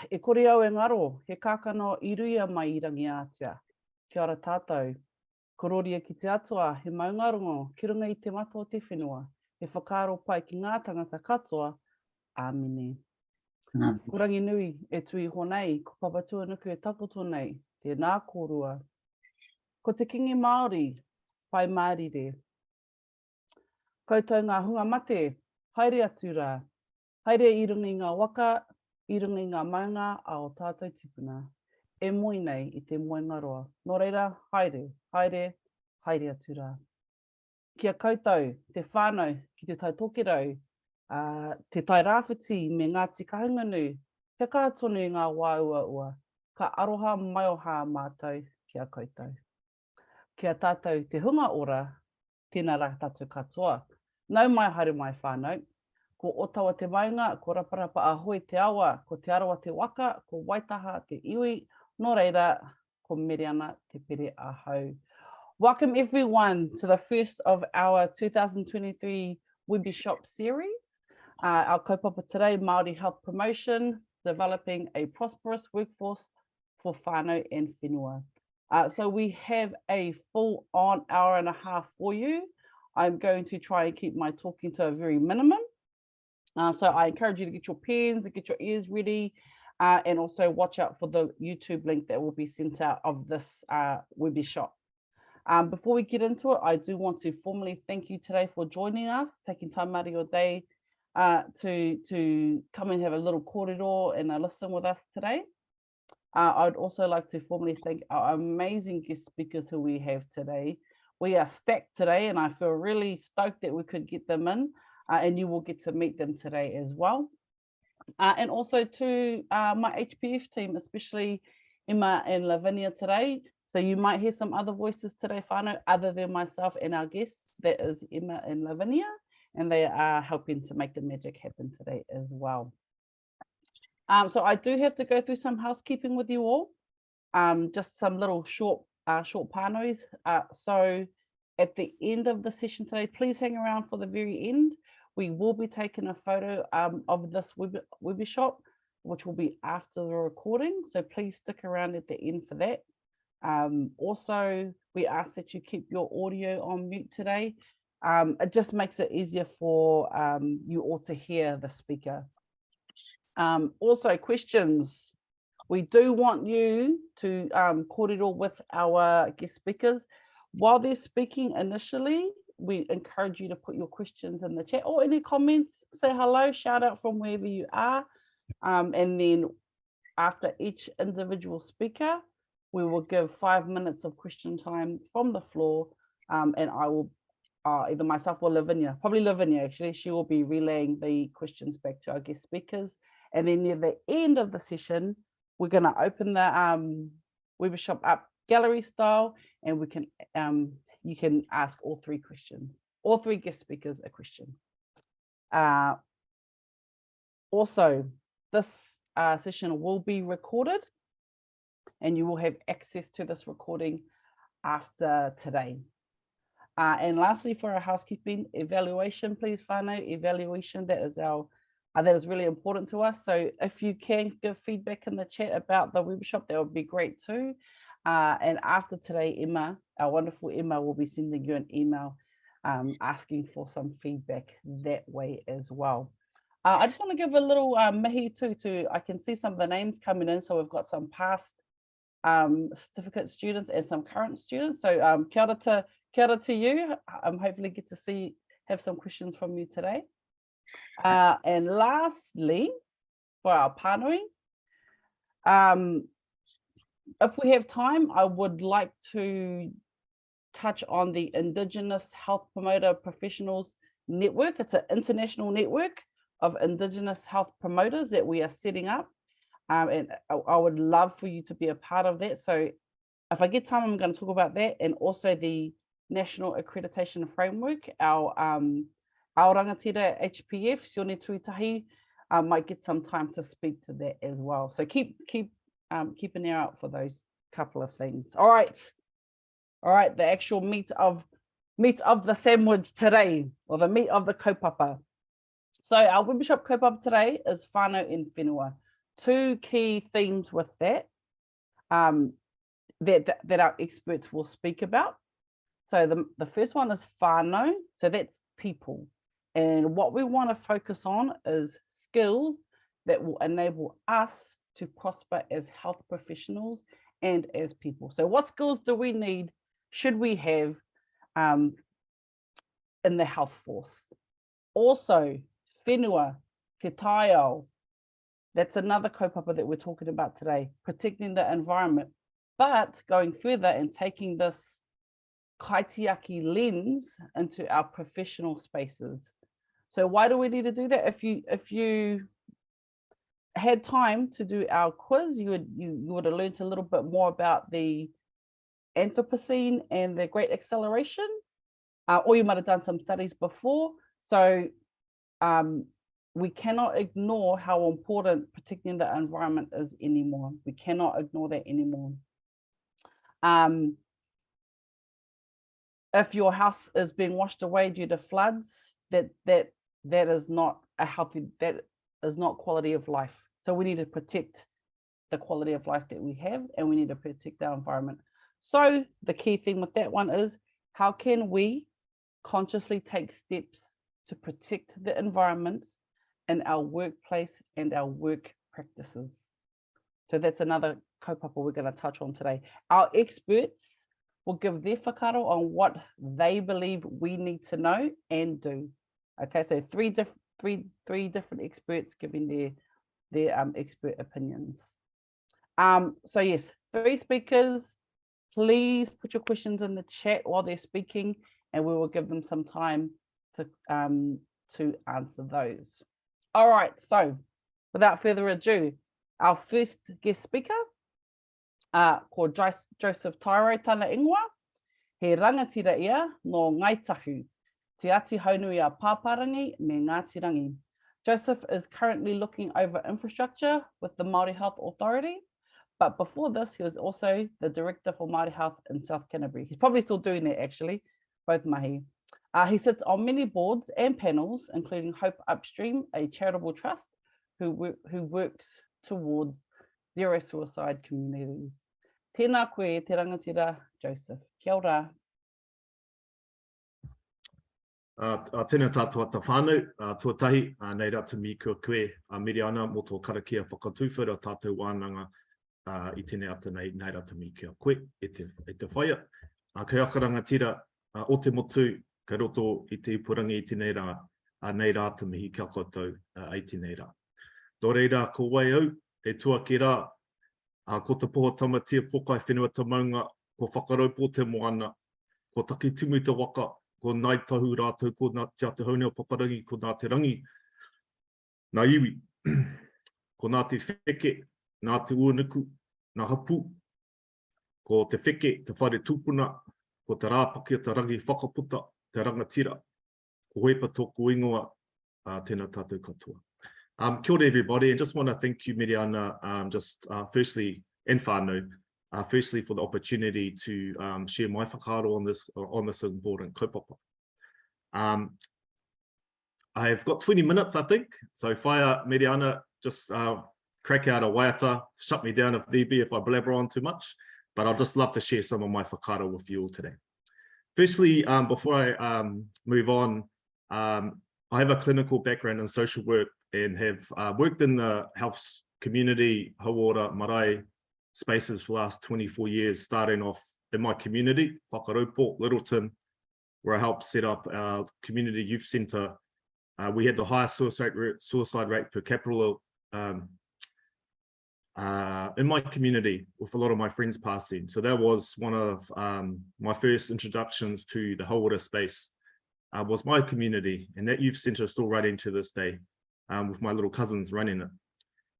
E kore au e ngaro, he kākano iruia mai I rangi ātia. Kia ora tātou. Kororia ki te atua, he maungarongo, ki runga I te mata o te whenua, he whakaaro pai ki ngā tangata katoa, āmine. Ko rangi nui e tui honei, ko papatua nuku e tapoto nei, te nā kōrua. Ko te kingi Māori, whai mārire. Koutou ngā hunga mate, haere atu rā. Haere I runga I ngā waka, I runga I ngā maunga a o tātou tipuna. E moi nei I te moenga roa. Nō reira, haere, haere, haere atu rā. Kia koutou, te whānau ki te taitokerau, te tai rāwhiti me Ngāti Kahungunu, te kātonu I ngā wā ua ua, ka aroha mai o hā mātou kia koutou. Kia tātou te hunga ora, tēnā rā tātou katoa. Nau mai haere mai whānau, ko Otawa te maunga, ko Raparapa a hoi te awa, ko te arawa te waka, ko Waitaha te iwi, nō reira, ko Meriana te pere a hau. Welcome everyone to the first of our 2023 webishop series. Our kaupapa today, Māori Health Promotion, developing a prosperous workforce for whānau and whenua. So we have a full on hour and a half for you. I'm going to try and keep my talking to a very minimum. So I encourage you to get your pens, to get your ears ready, and also watch out for the YouTube link that will be sent out of this webishop. Before we get into it, I do want to formally thank you today for joining us, taking time out of your day to come and have a little kōrero and listen with us today. I'd also like to formally thank our amazing guest speakers who we have today. We are stacked today and I feel really stoked that we could get them in and you will get to meet them today as well. And also to my HPF team, especially Emma and Lavinia today. So you might hear some other voices today, whānau, other than myself and our guests. That is Emma and Lavinia, and they are helping to make the magic happen today as well. So I do have to go through some housekeeping with you all. Just some little short pānaus. So at the end of the session today, please hang around for the very end. We will be taking a photo of this webishop, which will be after the recording. So please stick around at the end for that. Also, we ask that you keep your audio on mute today. It just makes it easier for you all to hear the speaker. Also, questions. We do want you to kōrero with our guest speakers. While they're speaking initially, we encourage you to put your questions in the chat or any comments. Say hello, shout out from wherever you are. And then after each individual speaker, we will give 5 minutes of question time from the floor, and I will, either myself or Lavinia, probably Lavinia actually, she will be relaying the questions back to our guest speakers. And then near the end of the session, we're going to open the webishop up gallery style, and we can you can ask all three questions, all three guest speakers a question. Also, this session will be recorded, and you will have access to this recording after today. And lastly, for our housekeeping evaluation, please, whānau, evaluation, that is really important to us. So if you can give feedback in the chat about the webshop, that would be great too. And after today, Emma, our wonderful Emma, will be sending you an email asking for some feedback that way as well. I just want to give a little mihi too, I can see some of the names coming in. So we've got some past certificate students and some current students. So kia ora to you. Hopefully get to have some questions from you today. And lastly, for our pānui, if we have time, I would like to touch on the Indigenous Health Promoter Professionals Network. It's an international network of Indigenous health promoters that we are setting up. And I would love for you to be a part of that. So if I get time, I'm going to talk about that, and also the National Accreditation Framework. Our rangatira HPF, Sione Tuitahi, might get some time to speak to that as well. So keep an ear out for those couple of things. All right, the actual meat of the sandwich today, or the meat of the kaupapa. So our webshop kaupapa today is whānau and whenua. two key themes with that, that our experts will speak about. So the first one is whānau, so that's people. And what we want to focus on is skills that will enable us to prosper as health professionals and as people. So what skills do we need, should we have in the health force? Also, whenua, te Tyro, that's another kaupapa that we're talking about today, protecting the environment, but going further and taking this kaitiaki lens into our professional spaces. So why do we need to do that? If you had time to do our quiz, you would have learned a little bit more about the Anthropocene and the Great Acceleration, or you might have done some studies before. So we cannot ignore how important protecting the environment is anymore. We cannot ignore that anymore. If your house is being washed away due to floods, that is not a healthy, that is not quality of life. So we need to protect the quality of life that we have, and we need to protect our environment. So the key thing with that one is, how can we consciously take steps to protect the environment in our workplace and our work practices? So that's another kaupapa we're going to touch on today. Our experts will give their whakaaro on what they believe we need to know and do. Okay, so three different experts giving their expert opinions. So yes, 3 speakers. Please put your questions in the chat while they're speaking, and we will give them some time to answer those. All right, so without further ado, our first guest speaker, called Joseph Tyro tana ingoa, he rangatira ia no Ngaitahu, te ati haunui a pāparangi me Ngātirangi. Joseph is currently looking over infrastructure with the Māori Health Authority, but before this, he was also the Director for Māori Health in South Canterbury. He's probably still doing that, actually, both mahi. He sits on many boards and panels, including Hope Upstream, a charitable trust who works towards zero suicide communities. Tēnā koe te rangatira, Joseph. Kia ora. Tēnā tātua ta whānau, tuatahi, nei rata mi kua koe, miri ana mo tō karakia whakatūwhara tātou wānanga I tēnei ata nei rata mi kia koe, e te whaia. Kei aka rangatira, o te motu, kei roto I te ipurangi I tēnei rā, nei rata mihi kia koutou I tēnei rā. Tō reira, ko wai au, e tua ki rā, ko te poha tamatia pokai whenua ta maunga, ko whakaraupo te moana, ko taki tumu te waka, ko nai tahu rātou, ko nā te haunea paparangi, ko nā te rangi, nā iwi, ko nā te wheke, nā te uanuku, nā hapu, ko te wheke, te whare tūpuna, ko te rāpaki, te rangi whakaputa, te rangatira, ko hepa tōku ingoa, tēnā tātou katoa. Kia ora everybody, and just want to thank you, Miriana, firstly, and whānau, firstly for the opportunity to share my whakaaro on this important kaupapa. I've got 20 minutes, I think, so whaia, Miriana, just crack out a waiata, shut me down if need be if I blabber on too much, but I'd just love to share some of my whakaaro with you all today. Firstly, before I move on, I have a clinical background in social work and have worked in the health community, hauora, marae spaces for the last 24 years, starting off in my community, Whakaraupo, Littleton, where I helped set up our community youth centre. We had the highest suicide rate per capita in my community, with a lot of my friends passing. So that was one of my first introductions to the hauora space, was my community, and that youth centre is still running to this day, with my little cousins running it.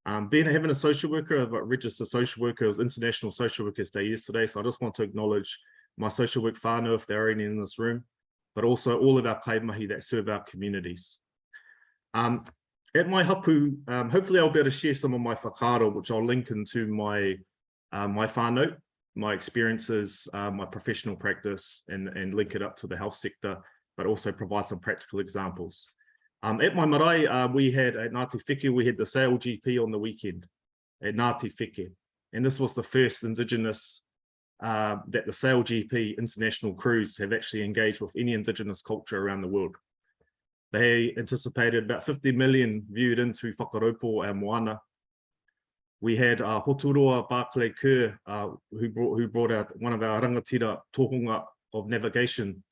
Having a social worker, a registered social worker, it was International Social Workers Day yesterday, so I just want to acknowledge my social work whānau if they're any in this room, but also all of our kaimahi that serve our communities. At my hapu, hopefully I'll be able to share some of my whakaaro, which I'll link into my whānau, my experiences, my professional practice, and link it up to the health sector, but also provide some practical examples. At my marae, we had at Ngāti Wheke, we had the sale GP on the weekend. e Ngāti Wheke. And this was the first Indigenous that the SailGP international cruise have actually engaged with any Indigenous culture around the world. They anticipated about 50 million viewed into whakaraupo and moana. We had Hoturoa Barclay Kerr, who brought out one of our rangatira tohunga of navigation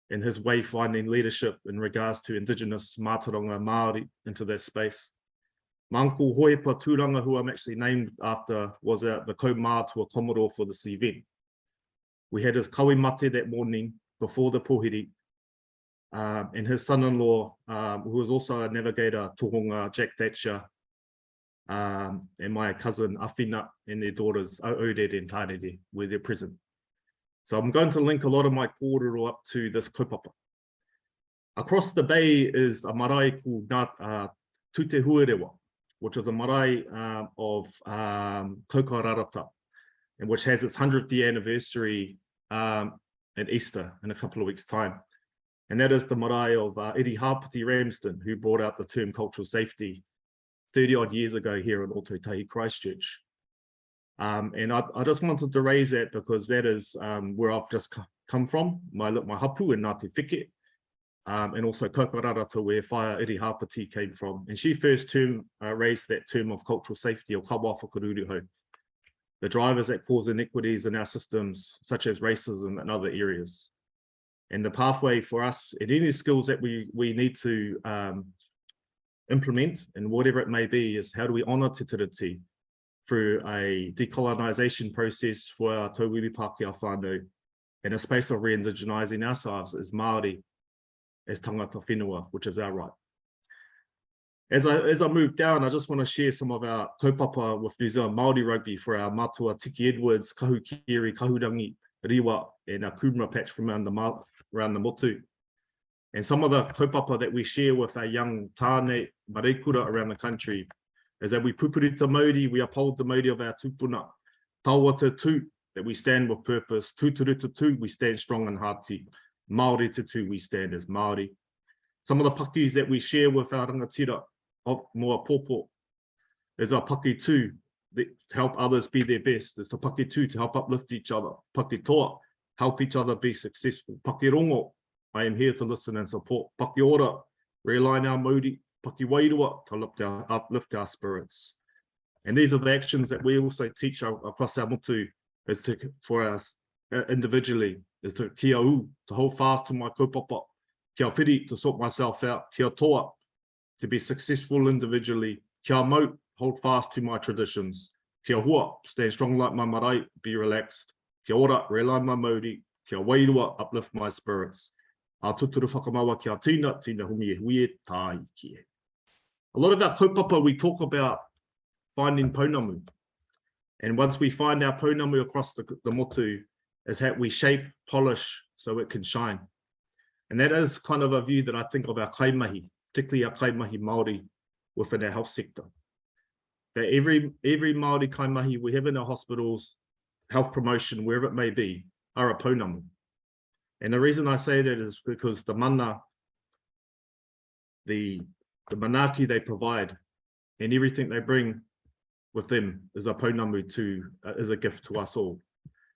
in his wayfinding leadership in regards to Indigenous mātauranga Māori into that space. My uncle Hoepa Tūranga, who I'm actually named after, was the ko-mātua Commodore for this event. We had his kawi mate that morning before the pohiri, and his son-in-law, who was also a navigator, tohunga Jack Thatcher, and my cousin Awhina and their daughters, Aurere and Tarere, were there present. So I'm going to link a lot of my kōrero up to this kaupapa. Across the bay is a marae called Tute Huerewa, which is a marae of Kaukaurarata, and which has its 100th year anniversary at Easter in a couple of weeks' time. And that is the marae of Iri Hāpiti Ramsden, who brought out the term cultural safety 30 odd years ago here in Ōtautahi Christchurch. And I just wanted to raise that because that is where I've just come from, my hapu in Ngāti Wheke, and also Kaukaurarata, where Whai Iri Hāpiti came from. And she first raised that term of cultural safety, or kawa whakaruruhau, the drivers that cause inequities in our systems, such as racism and other areas. And the pathway for us, and any skills that we need to implement, and whatever it may be, is how do we honour te tiriti through a decolonisation process for our tauwiri Pākehā whānau, in a space of re-indigenising ourselves as Māori, as tangata whenua, which is our right. As I move down, I just want to share some of our kaupapa with New Zealand Māori rugby for our matua Tiki Edwards, Kahukiri, Kahurangi, Riwa, and our Kumara patch from around the motu. And some of the kaupapa that we share with our young tāne mareikura around the country is that we pupuri te Māori, we uphold the Māori of our tupuna. Taua te tū, that we stand with purpose. Tūturu te tū, we stand strong and hearty. Māori te tū, we stand as Māori. Some of the pakis that we share with our rangatira of Moa Pōpō is our paki tū, to help others be their best. It's the paki tū to help uplift each other. Paki toa, help each other be successful. Paki rongo, I am here to listen and support. Paki ora, realign our Māori. Paki wairua, to uplift our spirits. And these are the actions that we also teach across our motu, for us individually, is to kia u, to hold fast to my kaupapa, kia whiri, to sort myself out, kia toa, to be successful individually, kia mau, hold fast to my traditions, kia hua, stand strong like my marae, be relaxed, kia ora, realign my Māori, kia wairua, uplift my spirits. A tuturu whakamawa kia tina humi e hui e tāi ki e. A lot of our kaupapa, we talk about finding Pounamu. And once we find our Pounamu across the motu, is how we shape, polish, so it can shine. And that is kind of a view that I think of our kaimahi, particularly our kaimahi Māori within our health sector. That every Māori kaimahi we have in our hospitals, health promotion, wherever it may be, are a Pounamu. And the reason I say that is because the mana, the manaki they provide, and everything they bring with them is a Pounamu is a gift to us all.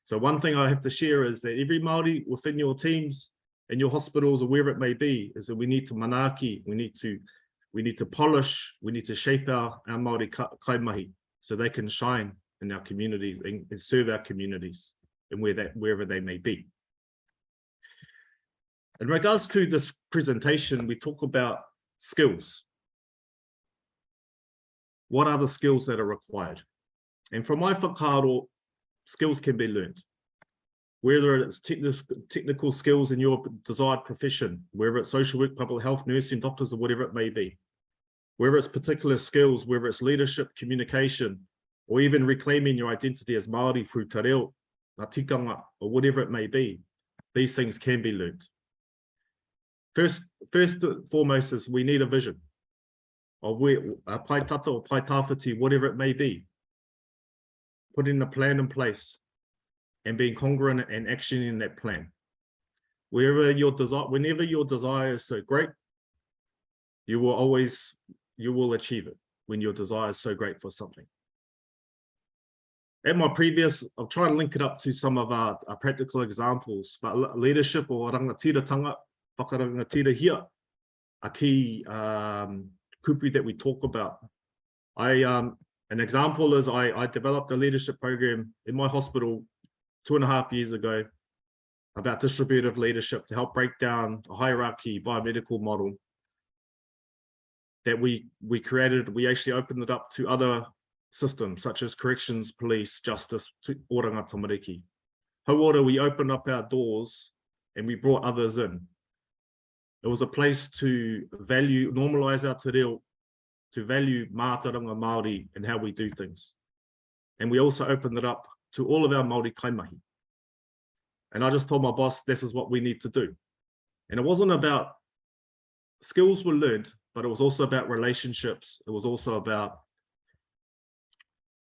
So one thing I have to share is that every Māori within your teams, in your hospitals, or wherever it may be, is that we need to manaki, we need to polish, we need to shape our Māori kaimahi so they can shine in our communities and serve our communities and wherever they may be. In regards to this presentation, we talk about skills. What are the skills that are required? And from my whakaaro, skills can be learned. Whether it's technical skills in your desired profession, whether it's social work, public health, nursing, doctors, or whatever it may be. Whether it's particular skills, whether it's leadership, communication, or even reclaiming your identity as Māori through te reo, ngā tikanga, or whatever it may be, these things can be learned. First and foremost is we need a vision of where a pai tata or pai tawhiti, whatever it may be. Putting a plan in place and being congruent and actioning that plan. Whenever your desire is so great, you will achieve it when your desire is so great for something. At my previous, I'll try and link it up to some of our practical examples, but leadership o rangatiratanga, whakarangatira here, a key kupu that we talk about. An example is I developed a leadership program in my hospital 2.5 years ago about distributive leadership to help break down a hierarchy biomedical model that we created. We actually opened it up to other systems such as corrections, police, justice, oranga tamariki. Hauora, we opened up our doors and we brought others in. It was a place to value, normalize our te reo, to value mātaranga Māori and how we do things. And we also opened it up to all of our Māori kaimahi. And I just told my boss, this is what we need to do. And it wasn't about skills were learned, but it was also about relationships. It was also about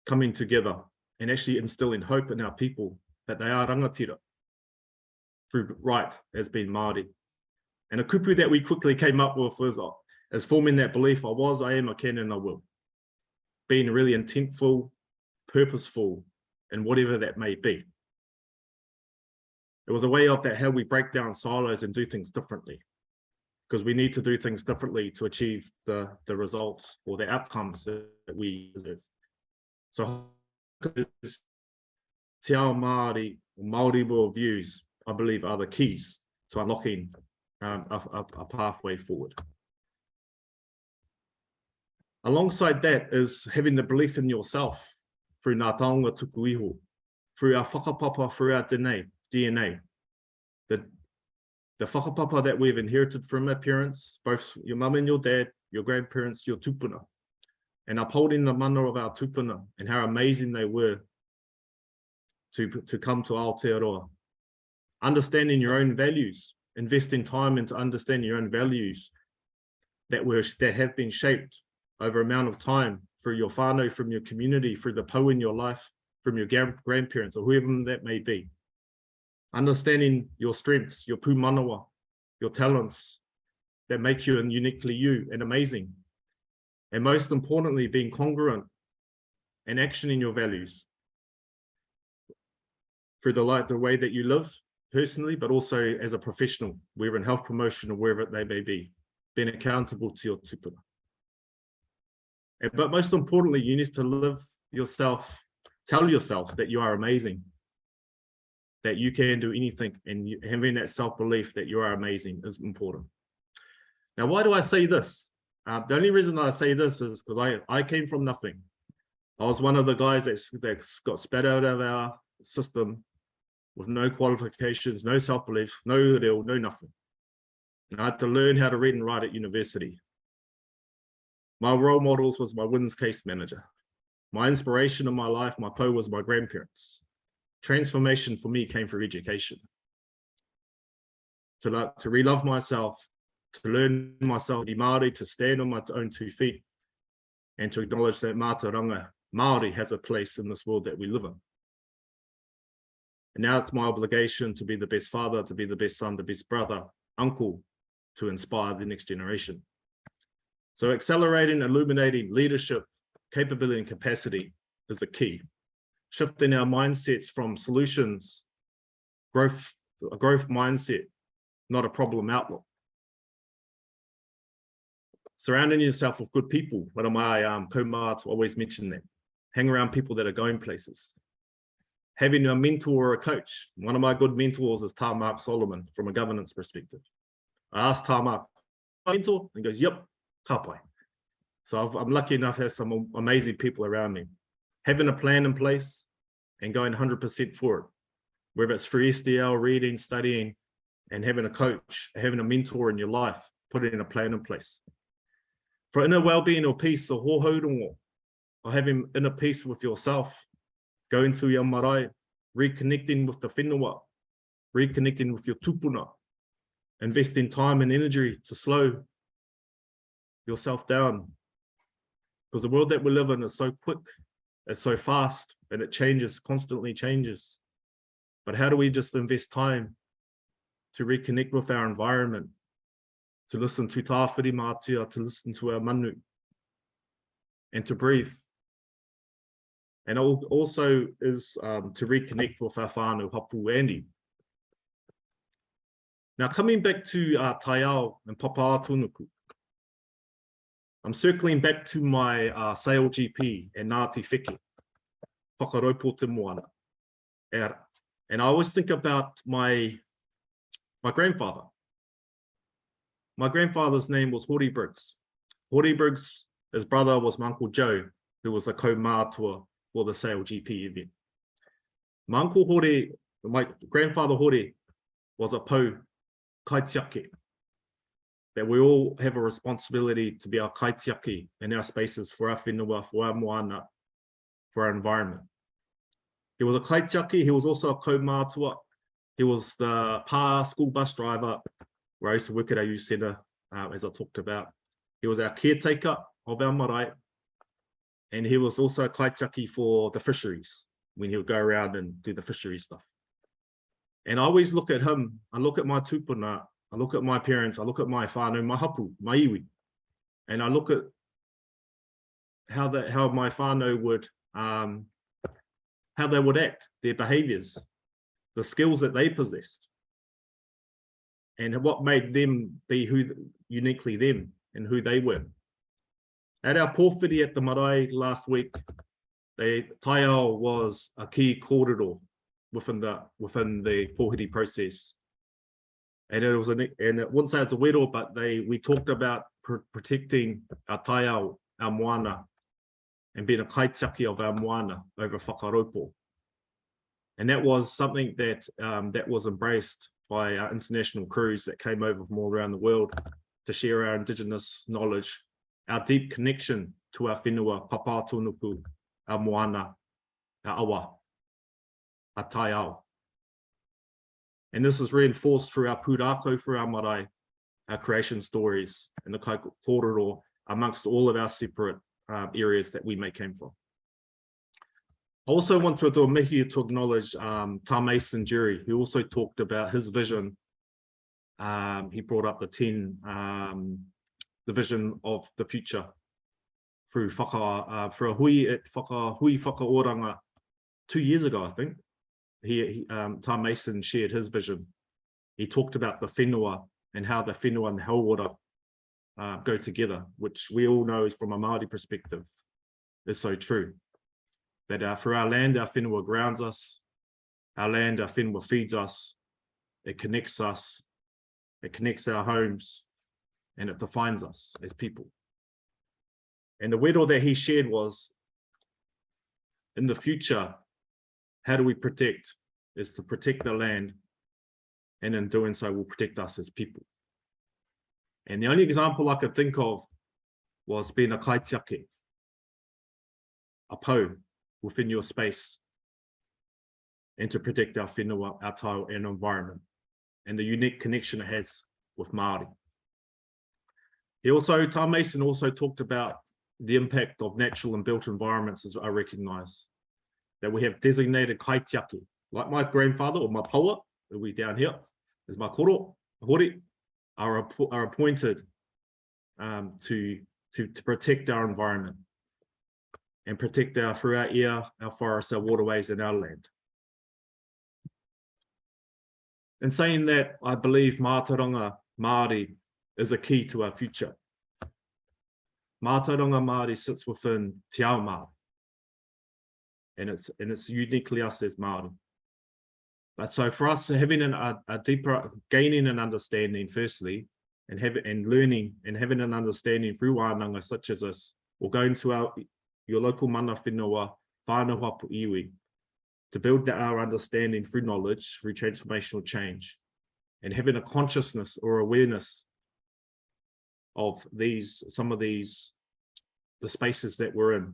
coming together and actually instilling hope in our people that they are rangatira through right as being Māori. And a kupu that we quickly came up with was as forming that belief, I am, I can, and I will. Being really intentful, purposeful, and whatever that may be. It was a way of that how we break down silos and do things differently, because we need to do things differently to achieve the results or the outcomes that we deserve. So te ao Māori, Māori worldviews, I believe, are the keys to unlocking a pathway forward. Alongside that is having the belief in yourself through ngā taonga tuku iho, through our whakapapa, through our DNA. The whakapapa that we've inherited from our parents, both your mum and your dad, your grandparents, your tupuna, and upholding the mana of our tupuna and how amazing they were to come to Aotearoa. Understanding your own values, investing time into understanding your own values that have been shaped over amount of time through your whānau, from your community, through the pou in your life, from your grandparents or whoever that may be. Understanding your strengths, your pū manawa, your talents that make you uniquely you and amazing. And most importantly, being congruent and actioning your values through the way that you live personally, but also as a professional, whether in health promotion or wherever they may be, being accountable to your tupuna. But most importantly, you need to live yourself, tell yourself that you are amazing, that you can do anything, and having that self-belief that you are amazing is important. Now, why do I say this? The only reason I say this is because I came from nothing. I was one of the guys that got spat out of our system with no qualifications, no self-belief, no reo, no nothing. And I had to learn how to read and write at university. My role models was my WINS case manager. My inspiration in my life, my pou, was my grandparents. Transformation for me came through education. To re-love myself, to learn myself to be Māori, to stand on my own 2 feet, and to acknowledge that mātauranga Māori has a place in this world that we live in. And now it's my obligation to be the best father, to be the best son, the best brother, uncle, to inspire the next generation. So accelerating, illuminating leadership, capability, and capacity is the key. Shifting our mindsets from solutions, a growth mindset, not a problem outlook. Surrounding yourself with good people. One of my kaumātua always mention that. Hang around people that are going places. Having a mentor or a coach. One of my good mentors is Mark Solomon from a governance perspective. I asked Mark, mentor? And he goes, yep, kapai. So I'm lucky enough to have some amazing people around me. Having a plan in place and going 100% for it. Whether it's for SDL, reading, studying, and having a coach, having a mentor in your life, putting a plan in place. For inner well-being or peace, or hohaurongo, or having inner peace with yourself, going through your marae, reconnecting with the whenua, reconnecting with your tupuna, investing time and energy to slow yourself down. Because the world that we live in is so quick, it's so fast, and it changes, constantly changes. But how do we just invest time to reconnect with our environment, to listen to tāwhiri mātia, to listen to our manu, and to breathe, And it also is to reconnect with our whānau hapu Andy. Now, coming back to Tyro and Papātunuku, I'm circling back to my sale GP and Ngāti Whiki, whakaraupo te moana. And I always think about my grandfather. My grandfather's name was Hori Briggs. Hori Briggs, his brother was my Uncle Joe, who was a ko-mātua for the sale GP event. My uncle Hori, my grandfather Hori, was a pou kaitiaki, that we all have a responsibility to be our kaitiaki in our spaces for our whenua, for our moana, for our environment. He was a kaitiaki, he was also a ko-mātua. He was the pa school bus driver, where I used to work at our youth centre, as I talked about. He was our caretaker of our marae, and he was also a kaitiaki for the fisheries, when he would go around and do the fishery stuff. And I always look at him, I look at my tupuna, I look at my parents, I look at my whānau, my hapu, my iwi, and I look at how my whānau would, how they would act, their behaviours, the skills that they possessed, and what made them be uniquely them and who they were. At our pōwhiri at the marae last week, Tyro was a key kōrero within the pōwhiri process. And it was and it wouldn't say it's a wero, but we talked about protecting our Tyro, our moana, and being a kaitiaki of our moana over whakaraupo. And that was something that that was embraced by our international crews that came over from all around the world to share our indigenous knowledge, our deep connection to our whenua, Papātunuku, our moana, our awa, our Tyro. And this is reinforced through our pūrākau, through our marae, our creation stories, and the kōrero amongst all of our separate areas that we may came from. I also want to do a mihi to acknowledge Tā Mason Jerry, who also talked about his vision. He brought up the vision of the future through for a hui whakaoranga 2 years ago, I think. Tā Mason shared his vision. He talked about the whenua and how the whenua and hauora go together, which we all know is from a Māori perspective is so true. That for our land, our whenua grounds us, our land, our whenua feeds us, it connects our homes, and it defines us as people. And the wero that he shared was, in the future, how do we protect? Is to protect the land, and in doing so, we'll protect us as people. And the only example I could think of was being a kaitiaki, a pou within your space, and to protect our whenua, our Tyro, and environment, and the unique connection it has with Māori. Tā Mason also talked about the impact of natural and built environments, as I recognise, that we have designated kaitiaki, like my grandfather or my paua, who we down here, is my koro, hori, are appointed to protect our environment and protect through our air, our forests, our waterways, and our land. In saying that, I believe mātauranga Māori is a key to our future. Mātauranga Māori sits within Te Ao Māori, and it's uniquely us as Māori. But so for us, having a deeper, gaining an understanding firstly, and learning and having an understanding through wānanga such as this, or going to your local mana whenua, whānau hapu iwi, to build our understanding through knowledge, through transformational change, and having a consciousness or awareness of the spaces that we're in.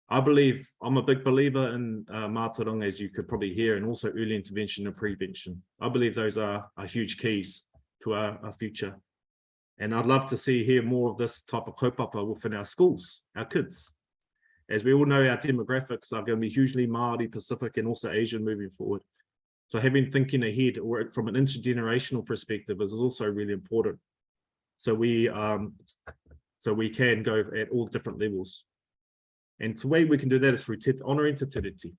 I'm a big believer in mātauranga, as you could probably hear, and also early intervention and prevention. I believe those are huge keys to our future. And I'd love to hear more of this type of kaupapa within our schools, our kids. As we all know, our demographics are going to be hugely Māori, Pacific, and also Asian moving forward. So having thinking ahead or from an intergenerational perspective is also really important. So we can go at all different levels. And the way we can do that is through honouring te tiriti.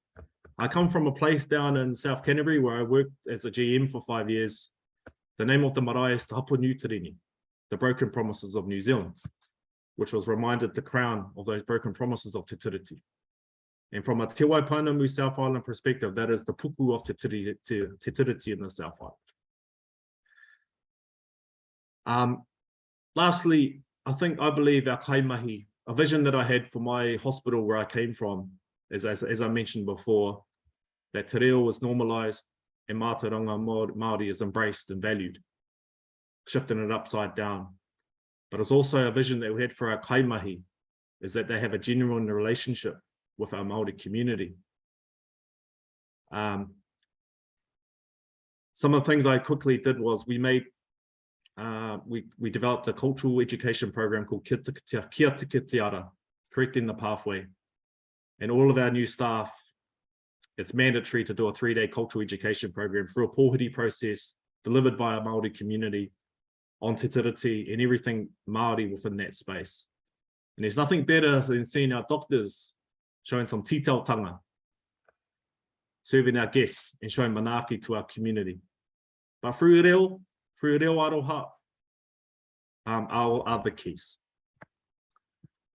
I come from a place down in South Canterbury where I worked as a GM for 5 years. The name of the marae is Te Hapu Niuterini, the broken promises of New Zealand, which was reminded the crown of those broken promises of te tiriti. And from a Te Wai Pounamu South Island perspective, that is the puku of te tiriti in the South Island. Lastly, I believe our kaimahi, a vision that I had for my hospital where I came from, is as I mentioned before, that te reo was normalised and mātauranga Māori is embraced and valued, shifting it upside down. But it's also a vision that we had for our kaimahi, is that they have a genuine relationship with our Māori community. Some of the things I quickly did was we developed a cultural education program called Kia Tika Te Ara, Correcting the Pathway. And all of our new staff, it's mandatory to do a 3-day cultural education program through a pōhiri process delivered by our Māori community on te tiriti and everything Māori within that space. And there's nothing better than seeing our doctors showing some titautanga, serving our guests and showing manaaki to our community. But through reo aroha, are the keys.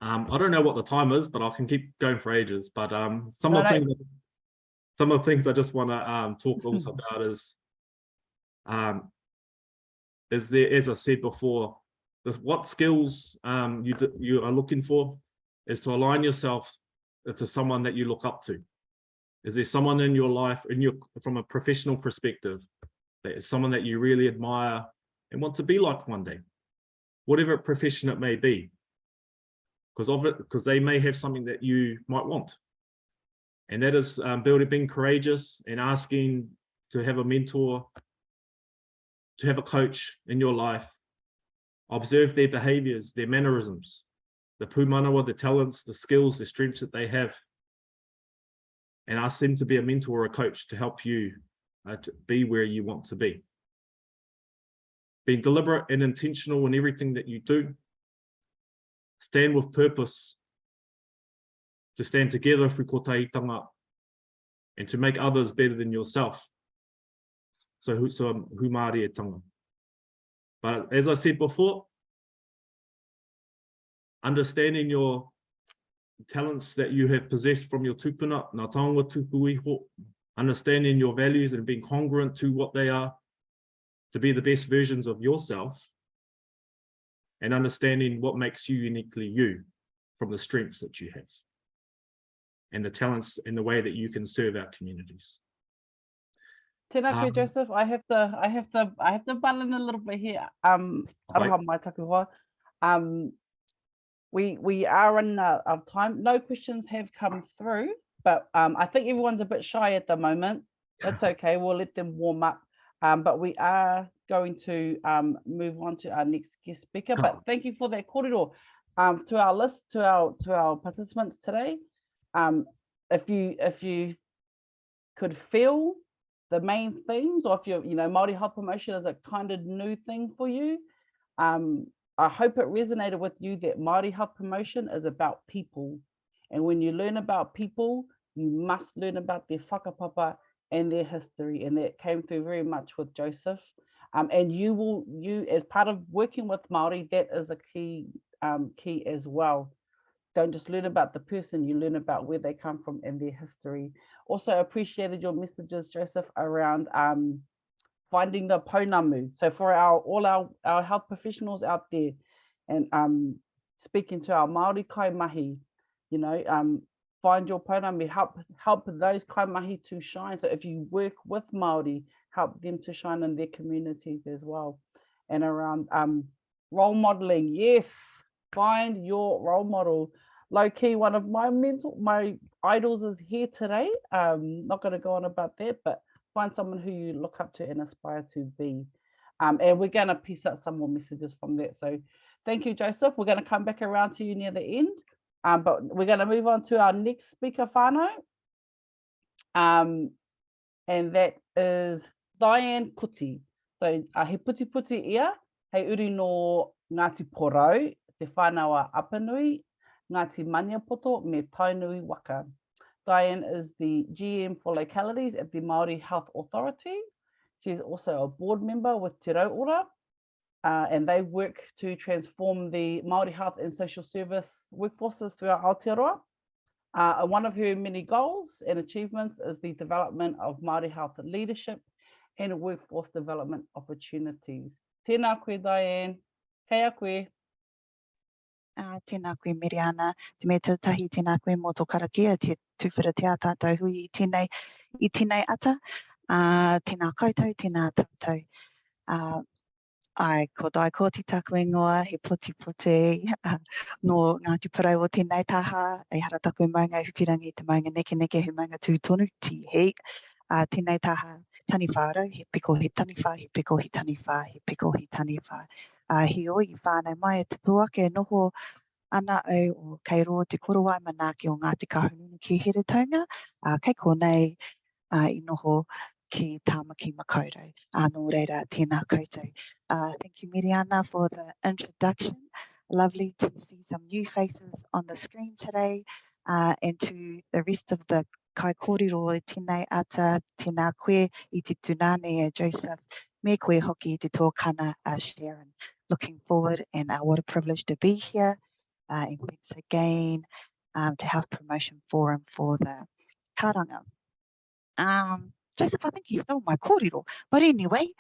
I don't know what the time is, but I can keep going for ages. But some of the things I just want to talk also about is there, as I said before, what skills you are looking for is to align yourself to someone that you look up to. Is there someone in your life, from a professional perspective, that is someone that you really admire and want to be like one day, whatever profession it may be, because they may have something that you might want. And that is being courageous and asking to have a mentor, to have a coach in your life, observe their behaviors, their mannerisms, the pūmanawa, the talents, the skills, the strengths that they have, and ask them to be a mentor or a coach to help you to be where you want to be. Being deliberate and intentional in everything that you do. Stand with purpose, to stand together through kotaitanga, and to make others better than yourself. So hu Māori e tanga. But as I said before, understanding your talents that you have possessed from your tupuna, ngā taonga tupu iho, understanding your values and being congruent to what they are, to be the best versions of yourself, and understanding what makes you uniquely you from the strengths that you have and the talents and the way that you can serve our communities. Tēnā koe, Joseph. I have to butt in a little bit here. Aroha mai taku hoa. We are running out of time. No questions have come through, but I think everyone's a bit shy at the moment. That's okay. We'll let them warm up. But we are going to move on to our next guest speaker. But thank you for that kōrero. To our list, to our participants today. If you could feel the main things, or if you're, Māori Health Promotion is a kind of new thing for you, I hope it resonated with you that Māori Health Promotion is about people. And when you learn about people, you must learn about their whakapapa and their history. And that came through very much with Joseph. And you as part of working with Māori, that is a key as well. Don't just learn about the person, you learn about where they come from and their history. Also appreciated your messages, Joseph, around finding the Pounamu. So for all our health professionals out there, and speaking to our Māori kaimahi, find your Pounamu, help those kaimahi to shine. So if you work with Māori, help them to shine in their communities as well. And around role modeling, yes, find your role model. Low key, one of my idols is here today. Not going to go on about that, but find someone who you look up to and aspire to be. And we're going to piece out some more messages from that. So thank you, Joseph. We're going to come back around to you near the end. But we're going to move on to our next speaker, whānau. And that is Diane Koti. So he puti ia, hei uri no Ngāti Porou, te whānau a Apanui, Ngāti Maniapoto me Tainui Waka. Diane is the GM for Localities at the Māori Health Authority. She's also a board member with Te Rauora, and they work to transform the Māori health and social service workforces throughout Aotearoa. One of her many goals and achievements is the development of Māori health leadership and workforce development opportunities. Tēnā koe, Diane. Kei a koe. Tēnā koe Miriana, te me tautahi tēnā koe mō tō karakia, te tūwhira te tātou hui i tēnei ata, tēnā koutou, tēnā tātou. Ai, ko dai Koti taku ingoa, he poti poti, no Ngāti Parau o tēnei taha, e hara taku maunga hukirangi te maunga neke neke he maunga tūtonu, ti hei, tēnei taha tani whārau, he piko he tani whā, he piko he tani whā, he piko he tani whā. He oi I whānau mai e te puake noho ana au o kei roa te korowai manaki o Ngāti Kahungunu ki here taunga, kei konei I noho ki tāmaki makaurau. Nō reira, tēnā koutou. Thank you, Miriana, for the introduction. Lovely to see some new faces on the screen today, and to the rest of the kai kōrero e tēnei ata, tēnā koe I te tūnane e Joseph, me koe hoki I te tōkana Sharon. Looking forward, and what a privilege to be here, and thanks again to Health Promotion Forum for the karanga. Joseph, I think you stole my kōrero. But anyway,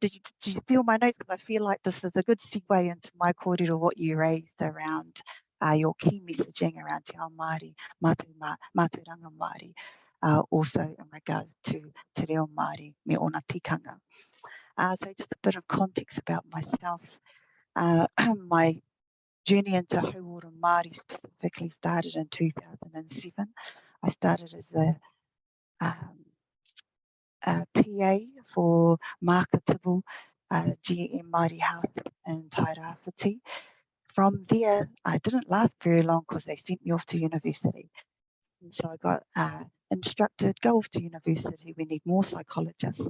did you steal my notes? Because I feel like this is a good segue into my kōrero, what you raised around your key messaging around Te Ao Māori, mātauranga Māori, also in regards to Te Reo Māori, me ona tikanga. So just a bit of context about myself. My journey into Hauora Māori specifically started in 2007. I started as a PA for marketable GM Māori Health in Tyro. From there, I didn't last very long because they sent me off to university. And so I got instructed, go off to university, we need more psychologists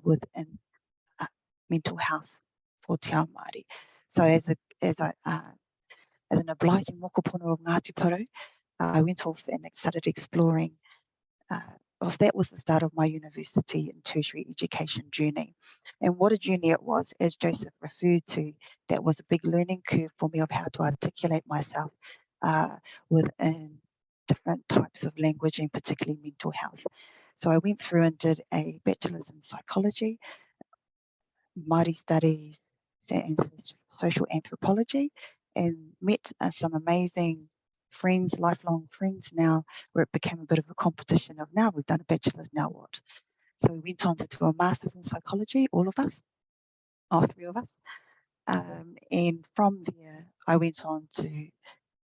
within mental health for Te Ao Māori. So as an obliging mokopono of Ngāti Parau, I went off and started exploring. That was the start of my university and tertiary education journey. And what a journey it was, as Joseph referred to, that was a big learning curve for me of how to articulate myself within different types of language and particularly mental health. So I went through and did a bachelor's in psychology, Māori studies and social anthropology, and met some amazing friends, lifelong friends now, where it became a bit of a competition of now we've done a bachelor's, now what? So we went on to do a master's in psychology, all of us, three of us. And from there, I went on to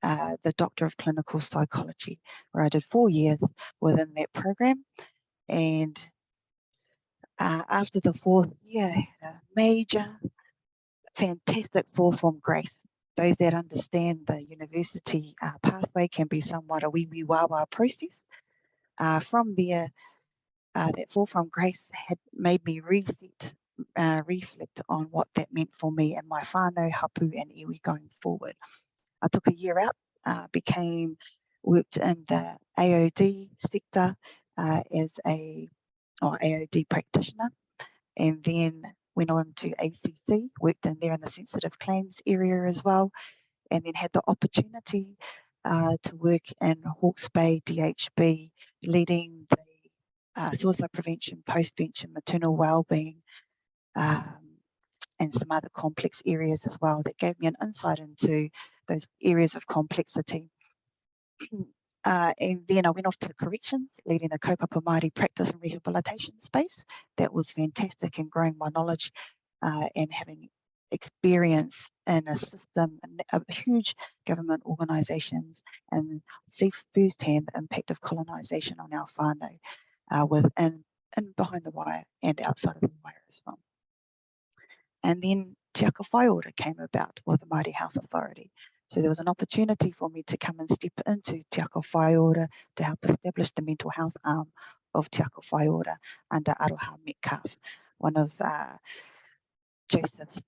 the Doctor of Clinical Psychology, where I did 4 years within that program. And after the 4th year, I had a major, fantastic fall-from grace. Those that understand the university pathway can be somewhat a wee wā process. From there, that fall from grace had made me reset, reflect on what that meant for me and my whānau, hapu and iwi going forward. I took a year out, worked in the AOD sector as a AOD practitioner, and then went on to ACC, worked in there in the sensitive claims area as well, and then had the opportunity to work in Hawke's Bay DHB, leading the suicide prevention, post-vention, maternal wellbeing, and some other complex areas as well that gave me an insight into those areas of complexity. And then I went off to corrections, leading the kaupapa Māori practice and rehabilitation space. That was fantastic in growing my knowledge and having experience in a system of huge government organisations, and see firsthand the impact of colonisation on our whānau within and behind the wire and outside of the wire as well. And then Te Ako Whai order came about with the Māori Health Authority. So there was an opportunity for me to come and step into Te Ako Whai order to help establish the mental health arm of Te Ako Whai order under Aroha Metcalf, one of Joseph's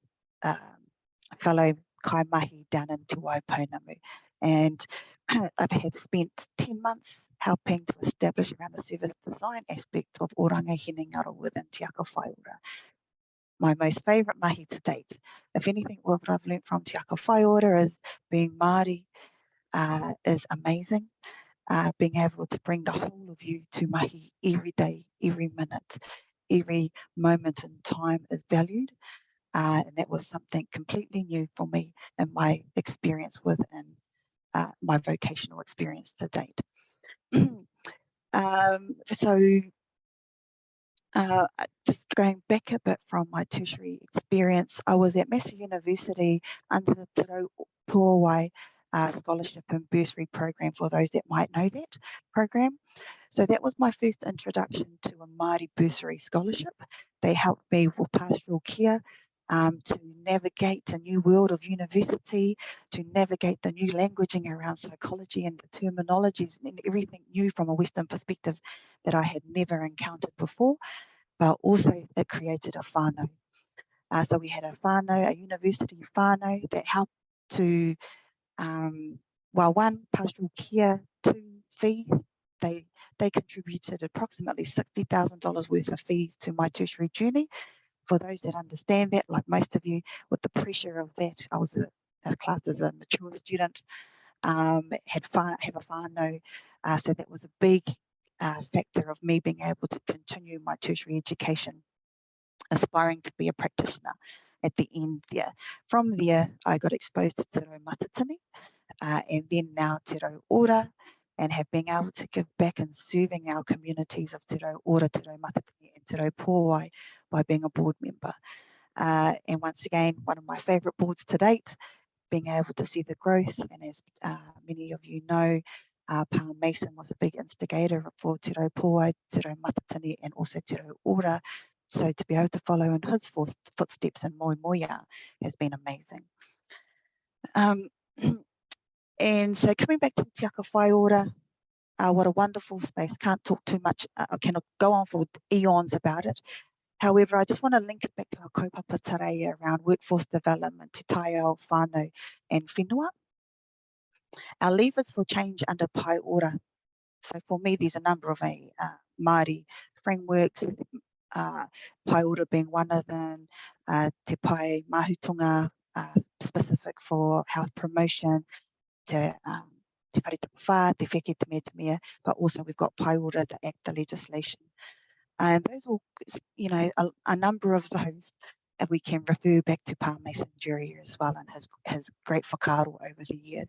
fellow kai mahi down in Te Wai Pounamu. And I have spent 10 months helping to establish around the service design aspect of oranga hine ngaro within Te Ako Whai Ora. My most favourite mahi to date. If anything, what I've learned from Te Ako Whai Ora is being Māori is amazing. Being able to bring the whole of you to mahi every day, every minute, every moment in time is valued. And that was something completely new for me in my experience within my vocational experience to date. Just going back a bit from my tertiary experience, I was at Massey University under the Tyro Whai scholarship and bursary program, for those that might know that program. So that was my first introduction to a Māori bursary scholarship. They helped me with pastoral care, to navigate the new world of university, to navigate the new languaging around psychology and the terminologies and everything new from a Western perspective that I had never encountered before, but also it created a whānau. So we had a whānau, a university whānau that helped to, one, pastoral care, two, fees. They contributed approximately $60,000 worth of fees to my tertiary journey. For those that understand that, like most of you, with the pressure of that, I was classed as a mature student, have a whānau, so that was a big factor of me being able to continue my tertiary education, aspiring to be a practitioner at the end there. From there, I got exposed to Te Rau Matatini, and then now Te Rau Ora, and have been able to give back in serving our communities of Te Rau Ora, Te Rau Matatini and Te Rau Pōwai by being a board member. And once again, one of my favourite boards to date, being able to see the growth, and as many of you know, Pa Mason was a big instigator for Te Rau Pōwai, Te Rau Matatini and also Te Rau Ora. So to be able to follow in his footsteps in Moi Moia has been amazing. And so coming back to Te Ako Whai Ora, what a wonderful space. Can't talk too much, I cannot go on for eons about it. However, I just want to link it back to our kaupapa tareia around workforce development, te Tyro, whānau and whenua. Our levers for change under Pai Ora. So for me, there's a number of Māori frameworks, Pai Ora being one of them, te Pai Mahutunga, specific for health promotion, te wharetapa whā, te wheke te mea te mea, but also we've got Pai Ora, the act, the legislation. And those all, you know, a number of those, and we can refer back to Pa Mason Jury as well, and his great whakaaro over the years.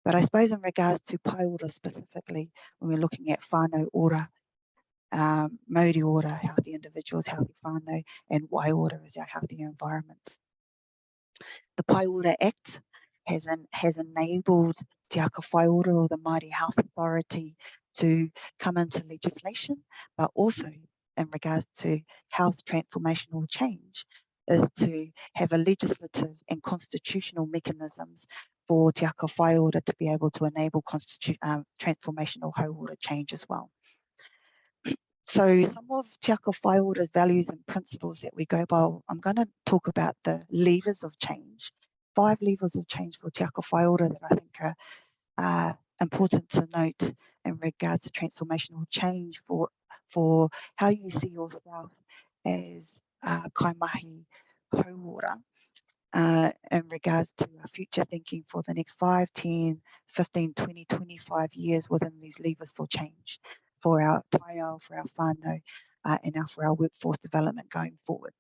But I suppose in regards to Pai Ora specifically, when we're looking at whānau ora, Māori ora, healthy individuals, healthy whānau, and Wai ora is our healthy environments. The Pai Ora Act has enabled Te Ako Whai Ora, or the Māori Health Authority, to come into legislation, but also in regards to health transformational change, is to have a legislative and constitutional mechanisms for Te Ako Whai Ora to be able to enable transformational hau ora change as well. So some of Te Ako Whai Ora's values and principles that we go by, I'm going to talk about the levers of change, 5 levers of change for Te Ako Whai Ora that I think are important to note in regards to transformational change for how you see yourself as kaimahi hau ora, in regards to our future thinking for the next 5, 10, 15, 20, 25 years within these levers for change, for our Tyro, for our whānau, and now for our workforce development going forward.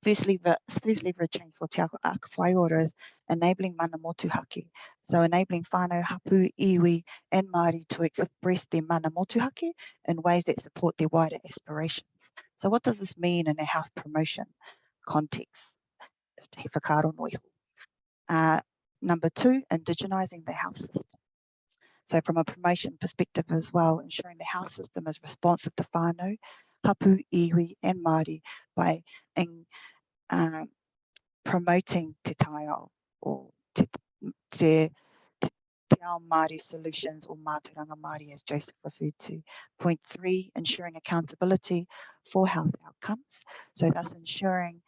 First lever of change for Te Ako Whai Ora is enabling mana motuhake. So enabling whānau, hapu, iwi and Māori to express their mana motuhake in ways that support their wider aspirations. So what does this mean in a health promotion context? Te whakaaro noiho. Number 2, indigenising the health system. So from a promotion perspective as well, ensuring the health system is responsive to whānau, hapu, iwi and Māori by promoting te Tyro, or te ao Māori solutions, or mātauranga Māori as Joseph referred to. Point 3, ensuring accountability for health outcomes. So thus ensuring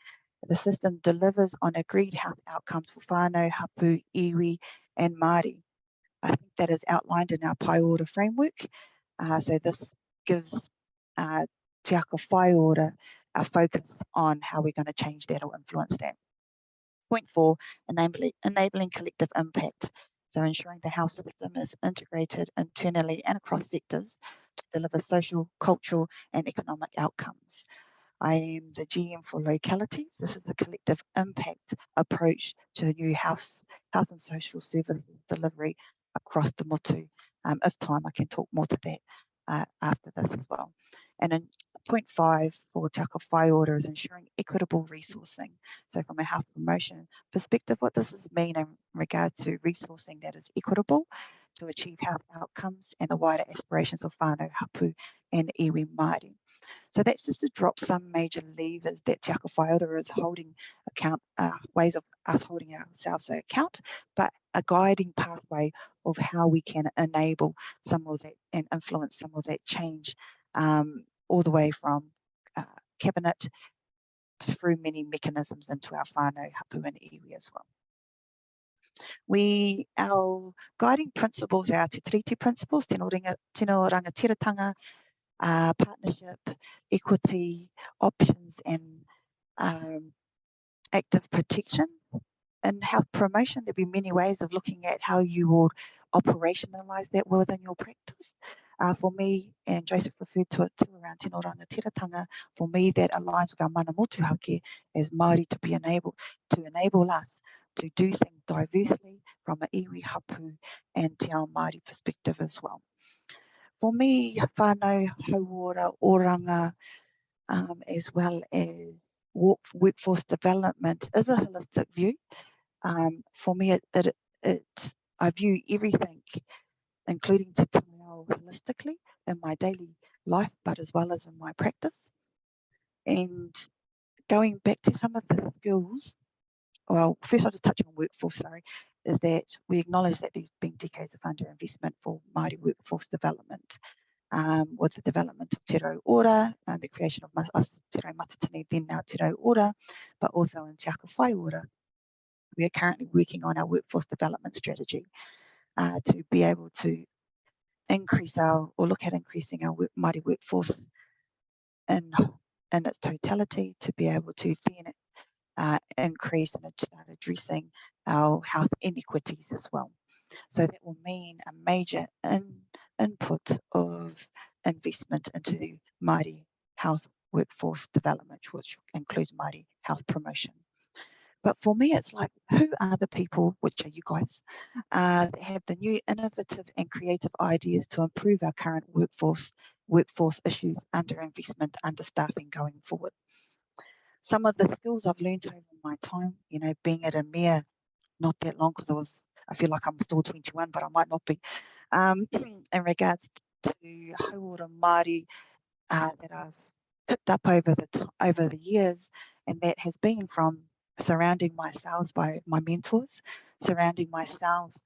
The system delivers on agreed health outcomes for whānau, hapu, iwi, and Māori. I think that is outlined in our pai order framework. So this gives Te Ako Whai order a focus on how we're going to change that or influence that. Point 4, enabling collective impact. So ensuring the health system is integrated internally and across sectors to deliver social, cultural, and economic outcomes. I am the GM for Localities. This is a collective impact approach to a new health and social services delivery across the motu. If time, I can talk more to that after this as well. And in point 5 for Te Ako Whai order is ensuring equitable resourcing. So from a health promotion perspective, what does this mean in regards to resourcing that is equitable to achieve health outcomes and the wider aspirations of whānau, hapu, and iwi Māori? So that's just to drop some major levers that Te Ako Whai order is holding account, ways of us holding ourselves to account, but a guiding pathway of how we can enable some of that and influence some of that change, all the way from cabinet through many mechanisms into our whānau, hapu, and iwi as well. Our guiding principles are our te tiriti principles, tino rangatiratanga, partnership, equity, options, and active protection. In health promotion, there'll be many ways of looking at how you will operationalise that within your practice. For me, and Joseph referred to it too around tino rangatiratanga, for me that aligns with our mana motuhake as Māori to enable us to do things diversely from an iwi, hapu, and te ao Māori perspective as well. For me, whānau, hauora, oranga, as well as workforce development is a holistic view. For me, I view everything, including te taiao, holistically in my daily life, but as well as in my practice. And going back to some of the skills, well, first I'll just touch on workforce, is that we acknowledge that there's been decades of underinvestment for Māori workforce development. With the development of Te Rau Ora and the creation of Te Rau Matatini, then now Te Rau Ora, but also in Te Ako Whai Ora. We are currently working on our workforce development strategy to be able to look at increasing our Māori workforce in its totality, to be able to then increase and start addressing our health inequities as well. So that will mean a major input of investment into Māori health workforce development, which includes Māori Health Promotion. But for me, it's like, who are the people, which are you guys, that have the new innovative and creative ideas to improve our current workforce issues, underinvestment, understaffing going forward? Some of the skills I've learned over my time, being at EMEA not that long, because I feel like I'm still 21, but I might not be, in regards to hauora Māori that I've picked up over the years, and that has been from surrounding myself by my mentors, surrounding myself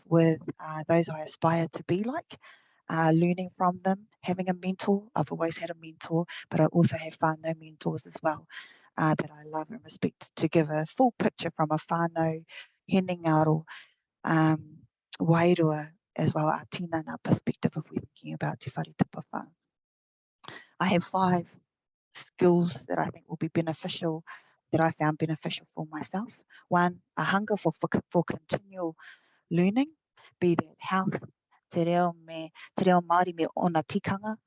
with those I aspire to be like, learning from them, having a mentor. I've always had a mentor, but I also have whānau mentors as well that I love and respect, to give a full picture from a whānau, hene ngaro, wairua, as well as tinana perspective if we're thinking about te wharetapa. I have 5 skills that I think will be beneficial, that I found beneficial for myself. 1, a hunger for continual learning, be that health, te reo Māori me ona tikanga,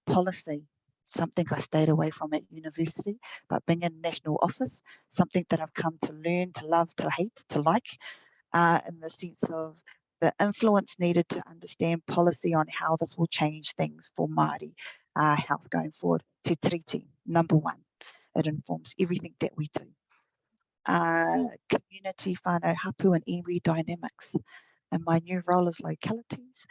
policy, something I stayed away from at university, but being in national office, something that I've come to learn, to love, to hate, to like, in the sense of the influence needed to understand policy on how this will change things for Māori health going forward. Te tiriti, number 1. It informs everything that we do. Community, whānau, hapu, and iwi dynamics. In my new role as Localities,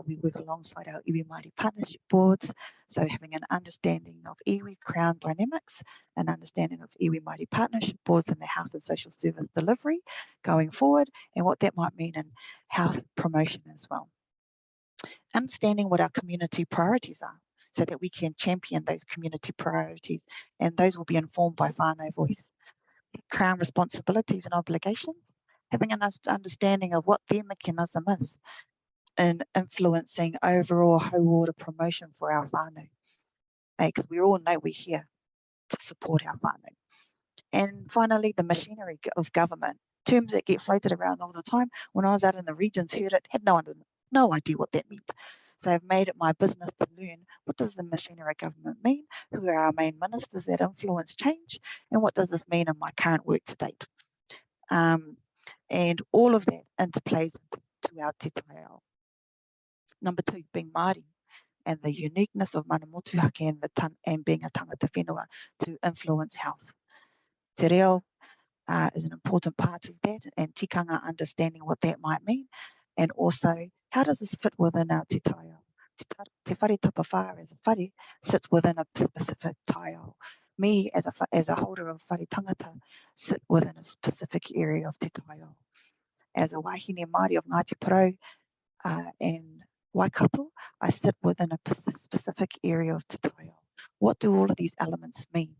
we work alongside our iwi Māori partnership boards, so having an understanding of iwi crown dynamics, an understanding of iwi Māori partnership boards and the health and social service delivery going forward, and what that might mean in health promotion as well. Understanding what our community priorities are, so that we can champion those community priorities, and those will be informed by whānau voice. Crown responsibilities and obligations, having an understanding of what their mechanism is in influencing overall water promotion for our whānau. Because we all know we're here to support our whānau. And finally, the machinery of government, terms that get floated around all the time. When I was out in the regions, heard it, had no idea what that meant. So I've made it my business to learn, what does the machinery of government mean? Who are our main ministers that influence change? And what does this mean in my current work to date? And all of that interplays to our te Tyro. Number 2, being Māori, and the uniqueness of mana motuhake and being a tangata whenua to influence health. Te reo is an important part of that, and tikanga understanding what that might mean, and also how does this fit within our te Tyro. Te whare tapawhā as a whare sits within a specific Tyro. Me as a holder of whare tangata sit within a specific area of te Tyro. As a wahine Māori of Ngāti Porou and Waikato, I sit within a specific area of te Tyro. What do all of these elements mean?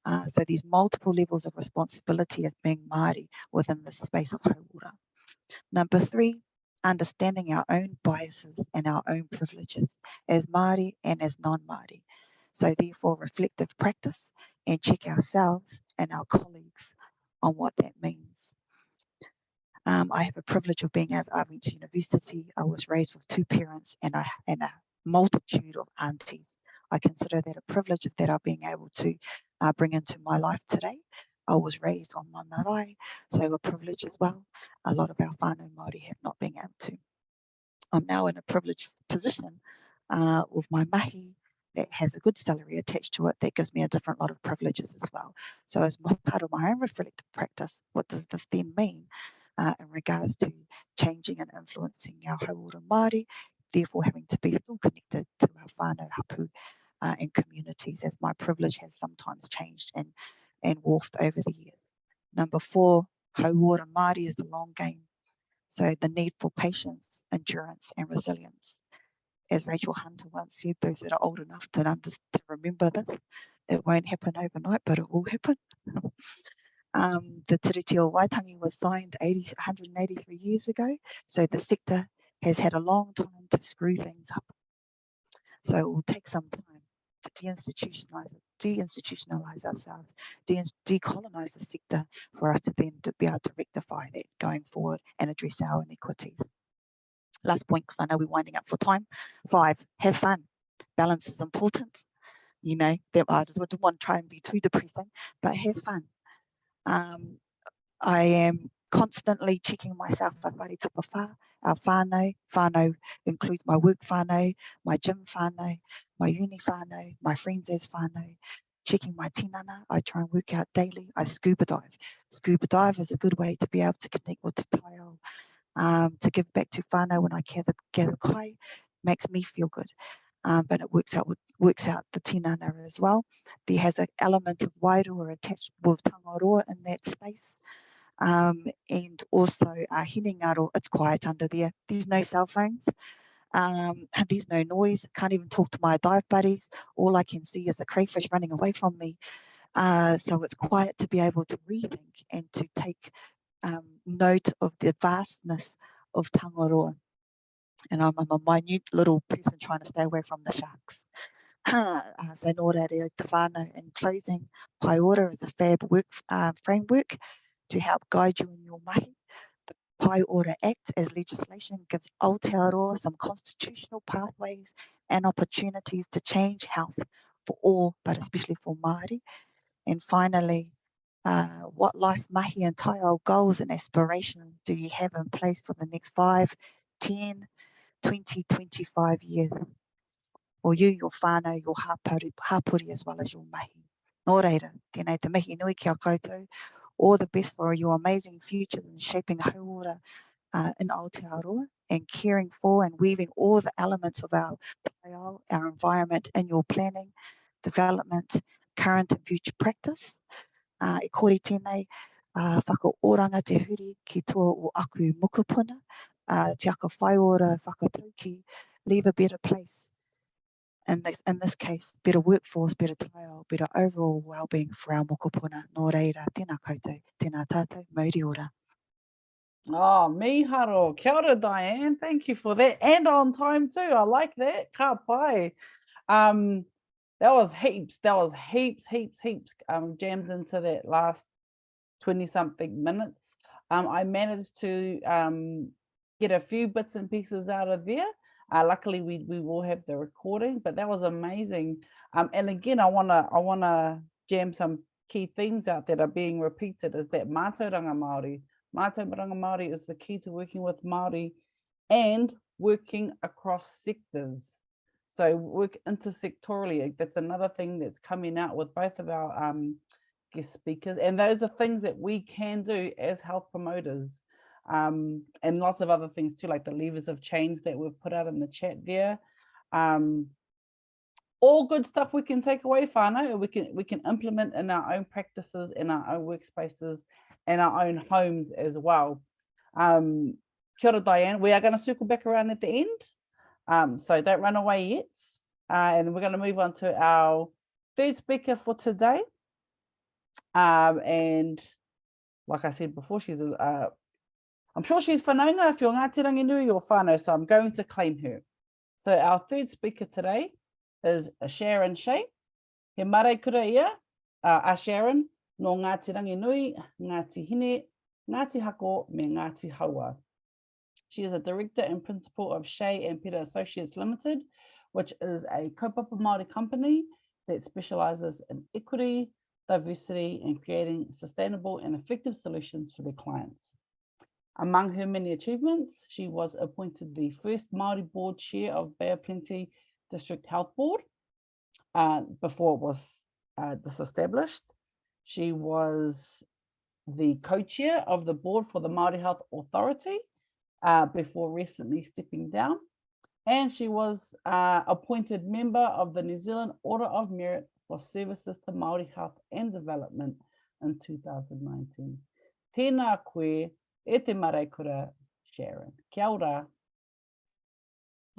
So these multiple levels of responsibility as being Māori within the space of hauora. Number 3, understanding our own biases and our own privileges as Māori and as non-Māori. So therefore reflective practice and check ourselves and our colleagues on what that means. I have a privilege of being able, I went to university, I was raised with 2 parents and a multitude of aunties. I consider that a privilege that I'm being able to bring into my life today. I was raised on my marae, so a privilege as well. A lot of our whānau Māori have not been able to. I'm now in a privileged position with my mahi that has a good salary attached to it that gives me a different lot of privileges as well. So as part of my own reflective practice, what does this then mean in regards to changing and influencing our hauora Māori, therefore having to be still connected to our whānau hapu and communities, as my privilege has sometimes changed and morphed over the years. Number 4, hauora Māori is the long game. So the need for patience, endurance and resilience. As Rachel Hunter once said, those that are old enough to remember this, it won't happen overnight, but it will happen. The Tiriti o Waitangi was signed 183 years ago, so the sector has had a long time to screw things up. So it will take some time to deinstitutionalize ourselves, decolonize the sector for us to then be able to rectify that going forward and address our inequities. Last point, because I know we're winding up for time. 5, have fun. Balance is important. You know, that I just wouldn't want to try and be too depressing, but have fun. I am constantly checking myself for whare tapawhā, our whānau. Whānau includes my work whānau, my gym whānau, my uni whānau, my friends as whānau. Checking my tinana, I try and work out daily. I scuba dive. Scuba dive is a good way to be able to connect with the Tyro, to give back to whānau when I gather kai, makes me feel good. But it works out the tinana as well. There has an element of wairua attached with tangaroa in that space. And also hinengaro, it's quiet under there. There's no cell phones. There's no noise. Can't even talk to my dive buddies. All I can see is the crayfish running away from me. So it's quiet to be able to rethink and to take note of the vastness of tangaroa. And I'm a minute little person trying to stay away from the sharks. So nō reira te whānau. In closing, pai ora is a fab work framework to help guide you in your mahi. The Pai Ora Act as legislation gives Aotearoa some constitutional pathways and opportunities to change health for all, but especially for Māori. And finally, what life mahi and Tyro goals and aspirations do you have in place for the next 5, 10, 20, 25 years? Or you, your whānau, your hapuri, as well as your mahi. Nō reira, tēnei te mihi nui ki a koutou. All the best for your amazing futures in shaping hauora in Aotearoa and caring for and weaving all the elements of our Tyro, our environment in your planning, development, current and future practice. E kore tēnei whakaoranga te huri ki toa o aku mukupuna, te aka whai ora whakatauki, leave a better place. in this case, better workforce, better Tyro, better overall well-being for our mokopuna. Nō reira, tēnā koutou, tēnā tātou, mauri ora. Oh, miharo. Kia ora, Diane. Thank you for that. And on time too. I like that. Ka pai. That was heaps. That was heaps jammed into that last 20-something minutes. I managed to get a few bits and pieces out of there. Luckily, we will have the recording, but that was amazing. And again, I wanna jam some key themes out that are being repeated. Is that mātauranga Māori? Mātauranga Māori is the key to working with Māori and working across sectors. So work intersectorally. That's another thing that's coming out with both of our guest speakers. And those are things that we can do as health promoters. And lots of other things too, like the levers of change that we've put out in the chat there. All good stuff we can take away, whānau, we can implement in our own practices, in our own workspaces, and our own homes as well. Kia ora, Diane. We are going to circle back around at the end, so don't run away yet. And we're going to move on to our third speaker for today. And like I said before, she's I'm sure she's whanaunga if you're Ngāti Ranginui or whānau, so I'm going to claim her. So our third speaker today is Sharon Shea. He mare kura ia, a Sharon, no Ngāti Ranginui, Ngāti Hine, Ngāti Hako, me Ngāti Haua. She is a director and principal of Shea and Pita Associates Limited, which is a kaupapa Māori company that specialises in equity, diversity, and creating sustainable and effective solutions for their clients. Among her many achievements, she was appointed the first Māori board chair of Bay of Plenty District Health Board before it was disestablished. She was the co-chair of the board for the Māori Health Authority before recently stepping down. And she was appointed member of the New Zealand Order of Merit for Services to Māori Health and Development in 2019. Tēnā koe, e te maraikura, Sharon. Kia ora.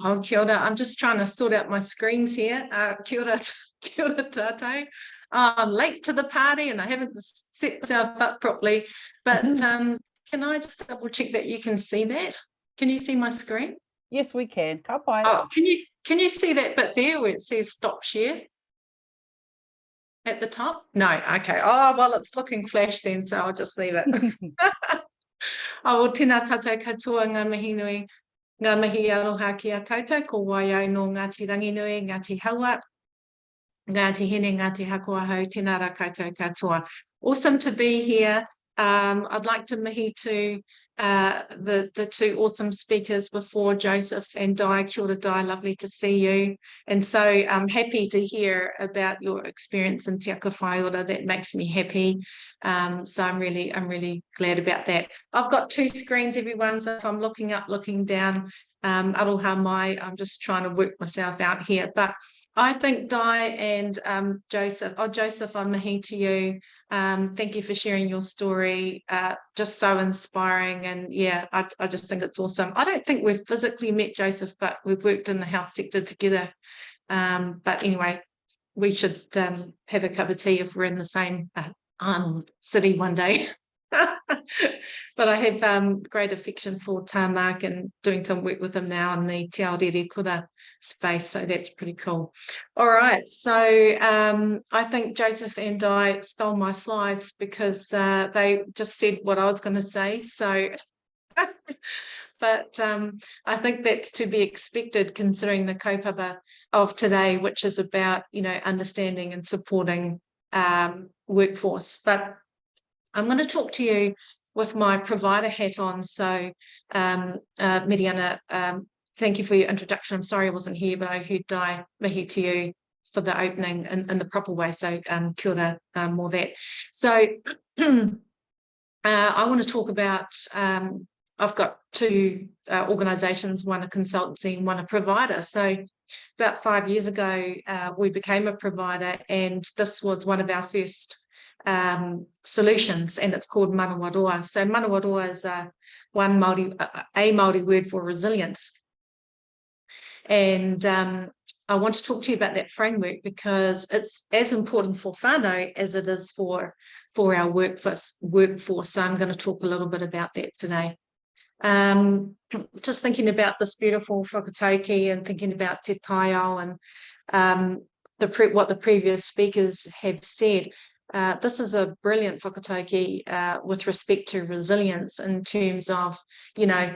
Oh, kia ora. I'm just trying to sort out my screens here. Kia ora tātou. I'm late to the party and I haven't set myself up properly. But can I just double check that you can see that? Can you see my screen? Yes, we can. Ka pai. Oh, can you see that bit there where it says stop share? At the top? No, okay. Oh, well, it's looking flash then, so I'll just leave it. Oh, tēnā tātou katoa ngā mihi nui, ngā mihi aroha ki a koutou, ko Whai no Ngāti Ranginui, Ngāti Haua, Ngāti Hine, Ngāti Hako ahau, tēnā rā koutou katoa. Awesome to be here. I'd like to mihi to the two awesome speakers before, Joseph and Di. Kia ora, Di, lovely to see you. And so I'm happy to hear about your experience in Te Aka Whai Ora. That makes me happy. So I'm really glad about that. I've got two screens, everyone. So if I'm looking up, looking down, aroha mai, I'm just trying to work myself out here. But I think Di and Joseph, Joseph, I'm mihi to you. Thank you for sharing your story. Just so inspiring. And yeah, I just think it's awesome. I don't think we've physically met, Joseph, but we've worked in the health sector together. But anyway, we should have a cup of tea if we're in the same city one day. But I have great affection for Mark and doing some work with him now in the Te Aorere Kura space, so that's pretty cool. All right, so I think Joseph and I stole my slides because they just said what I was going to say, so but I think that's to be expected considering the kaupapa of today, which is about, you know, understanding and supporting workforce. But I'm going to talk to you with my provider hat on. So, Miriana, thank you for your introduction. I'm sorry I wasn't here, but I heard Di mihi to you for the opening in the proper way. So, kia ora, more that. So, I want to talk about, I've got two organisations, one a consultancy and one a provider. So, about 5 years ago, we became a provider, and this was one of our first solutions, and it's called manawaroa. So manawaroa is a Māori word for resilience. And I want to talk to you about that framework because it's as important for whānau as it is for our workforce. So I'm going to talk a little bit about that today. Just thinking about this beautiful whakatauki and thinking about te Tyro and what the previous speakers have said. This is a brilliant whakatauki with respect to resilience in terms of, you know,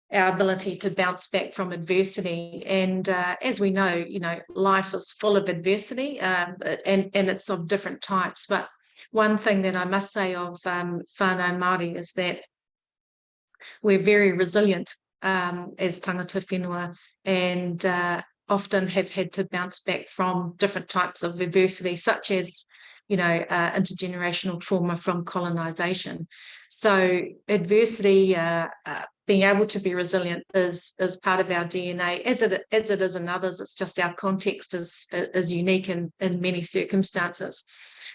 our ability to bounce back from adversity. And as we know, you know, life is full of adversity and it's of different types. But one thing that I must say of whānau Māori is that we're very resilient as tangata whenua and often have had to bounce back from different types of adversity, such as, you know, intergenerational trauma from colonisation. So adversity, being able to be resilient is part of our DNA, as it is in others. It's just our context is unique in many circumstances.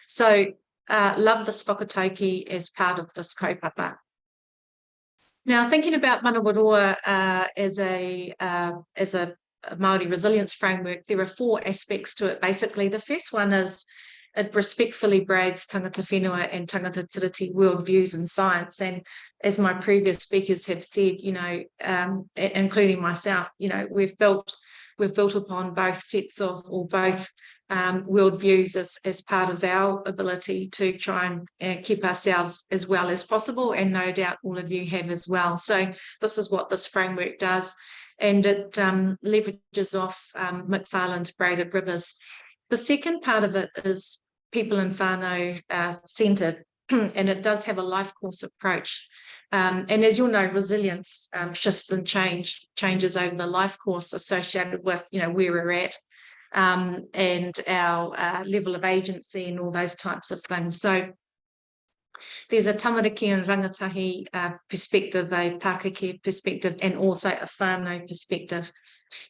So love this whakatauki as part of this kaupapa. Now, thinking about Manawarua as a Māori resilience framework, there are 4 aspects to it. Basically, the first one is it respectfully braids tangata whenua and tangata tiriti worldviews in science. And as my previous speakers have said, you know, including myself, you know, we've built upon both sets of, or both worldviews as part of our ability to try and keep ourselves as well as possible, and no doubt all of you have as well. So this is what this framework does, and it leverages off McFarlane's braided rivers. The second part of it is people in whānau centred, and it does have a life course approach. And as you'll know, resilience shifts and changes over the life course associated with, you know, where we're at and our level of agency and all those types of things. So there's a tamariki and rangatahi perspective, a Pākeke perspective, and also a whānau perspective.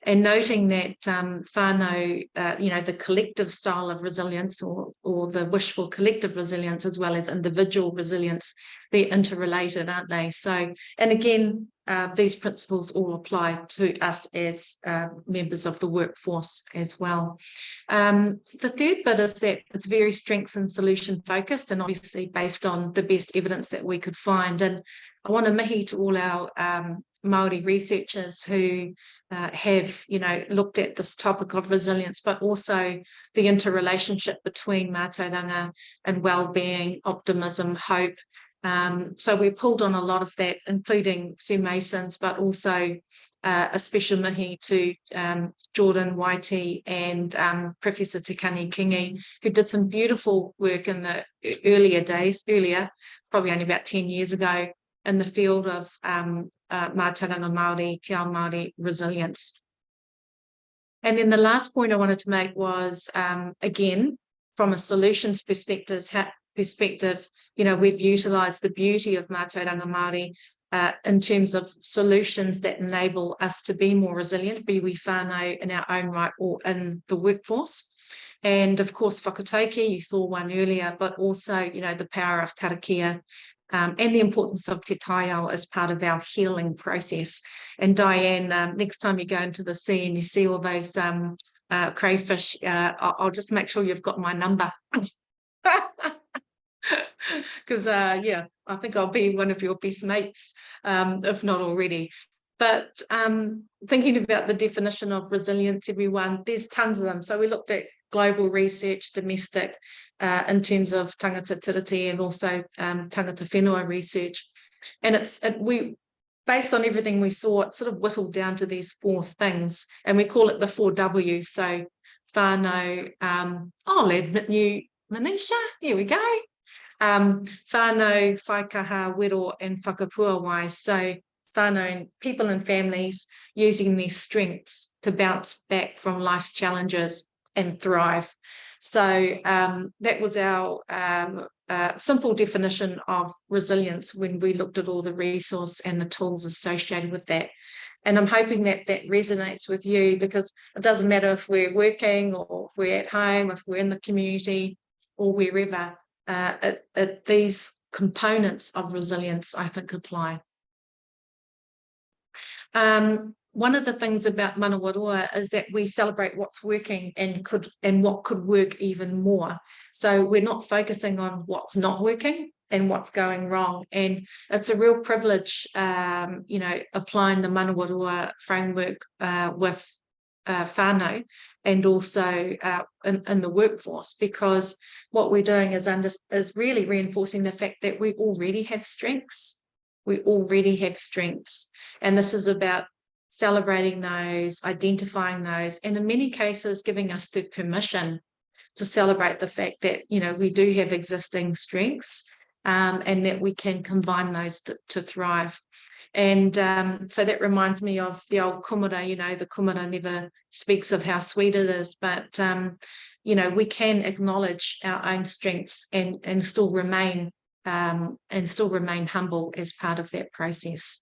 And noting that whānau, you know, the collective style of resilience or the wish for collective resilience as well as individual resilience, they're interrelated, aren't they? So, and again, these principles all apply to us as members of the workforce as well. The third bit is that it's very strengths and solution focused, and obviously based on the best evidence that we could find. And I want to mihi to all our Māori researchers who have, you know, looked at this topic of resilience, but also the interrelationship between mātauranga and well-being, optimism, hope. So we pulled on a lot of that, including Sue Masons, but also a special mihi to Jordan Waiti and Professor Tikani Kingi, who did some beautiful work in the earlier, probably only about 10 years ago, in the field of mātauranga Māori, te ao Māori resilience. And then the last point I wanted to make was, again, from a solutions perspective, you know, we've utilised the beauty of mātauranga Māori in terms of solutions that enable us to be more resilient, be we whānau in our own right or in the workforce. And of course, whakatauki, you saw one earlier, but also, you know, the power of karakia, and the importance of te Tyro as part of our healing process. And Diane, next time you go into the sea and you see all those crayfish, I'll just make sure you've got my number. Because, yeah, I think I'll be one of your best mates, if not already. But thinking about the definition of resilience, everyone, there's tons of them. So we looked at global research, domestic, in terms of tangata tiriti and also tangata whenua research. And we, based on everything we saw, it sort of whittled down to these 4 things. And we call it the 4 W's. So whānau, I'll admit you, Manisha, here we go. Whānau, whaikaha, wero, and whakapuawai. So whānau and people and families using their strengths to bounce back from life's challenges and thrive. So that was our simple definition of resilience when we looked at all the resource and the tools associated with that. And I'm hoping that that resonates with you, because it doesn't matter if we're working or if we're at home, if we're in the community or wherever, these components of resilience, I think, apply. one of the things about Manawarua is that we celebrate what's working and what could work even more. So we're not focusing on what's not working and what's going wrong. And it's a real privilege, you know, applying the Manawarua framework with whānau and also in the workforce, because what we're doing is really reinforcing the fact that we already have strengths. We already have strengths. And this is about celebrating those, identifying those, and in many cases giving us the permission to celebrate the fact that, you know, we do have existing strengths and that we can combine those to thrive. And so that reminds me of the old kumara, you know, the kumara never speaks of how sweet it is, but, you know, we can acknowledge our own strengths and still remain humble as part of that process.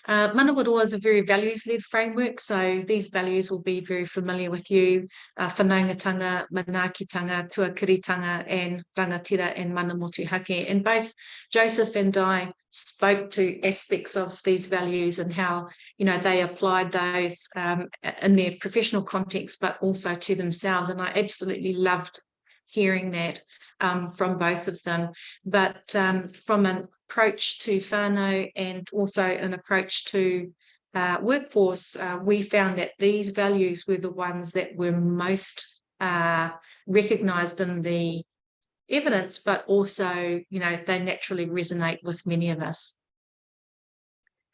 Manawarua is a very values-led framework, so these values will be very familiar with you: whanaungatanga, manaakitanga, tuakiritanga, and rangatira and mana motuhake. And both Joseph and Di spoke to aspects of these values and how, you know, they applied those in their professional context, but also to themselves. And I absolutely loved hearing that from both of them. But from an approach to whānau and also an approach to workforce, we found that these values were the ones that were most recognised in the evidence, but also, you know, they naturally resonate with many of us.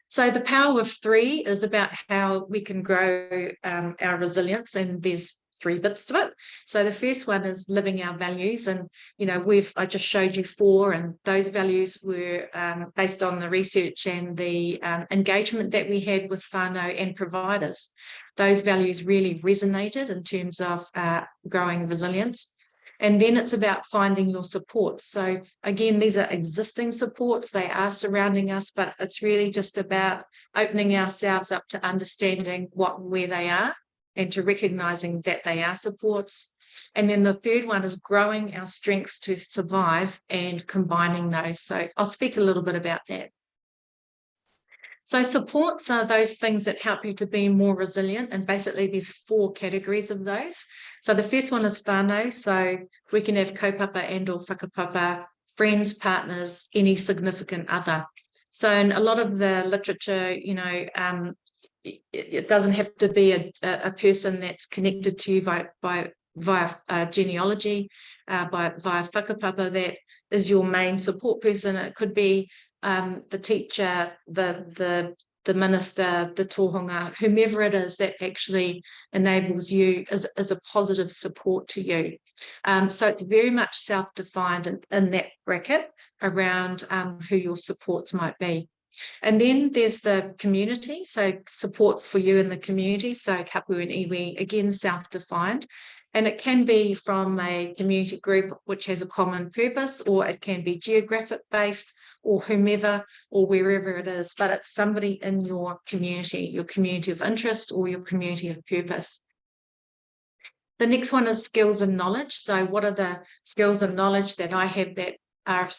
So the power of 3 is about how we can grow our resilience, and there's 3 bits to it. So the first one is living our values, and you know, I just showed you 4, and those values were based on the research and the engagement that we had with whānau and providers. Those values really resonated in terms of growing resilience. And then it's about finding your supports. So again, these are existing supports, they are surrounding us, but it's really just about opening ourselves up to understanding where they are, and to recognizing that they are supports. And then the third one is growing our strengths to survive and combining those. So I'll speak a little bit about that. So supports are those things that help you to be more resilient, and basically there's 4 categories of those. So the first one is whānau. So we can have kaupapa and or whakapapa, friends, partners, any significant other. So in a lot of the literature, you know, it doesn't have to be a person that's connected to you via genealogy, via whakapapa that is your main support person. It could be the teacher, the minister, the tohunga, whomever it is that actually enables you as a positive support to you. So it's very much self-defined in that bracket around who your supports might be. And then there's the community, so supports for you in the community. So kapu and iwi, again, self-defined. And it can be from a community group which has a common purpose, or it can be geographic-based, or whomever, or wherever it is. But it's somebody in your community of interest, or your community of purpose. The next one is skills and knowledge. So what are the skills and knowledge that I have that are a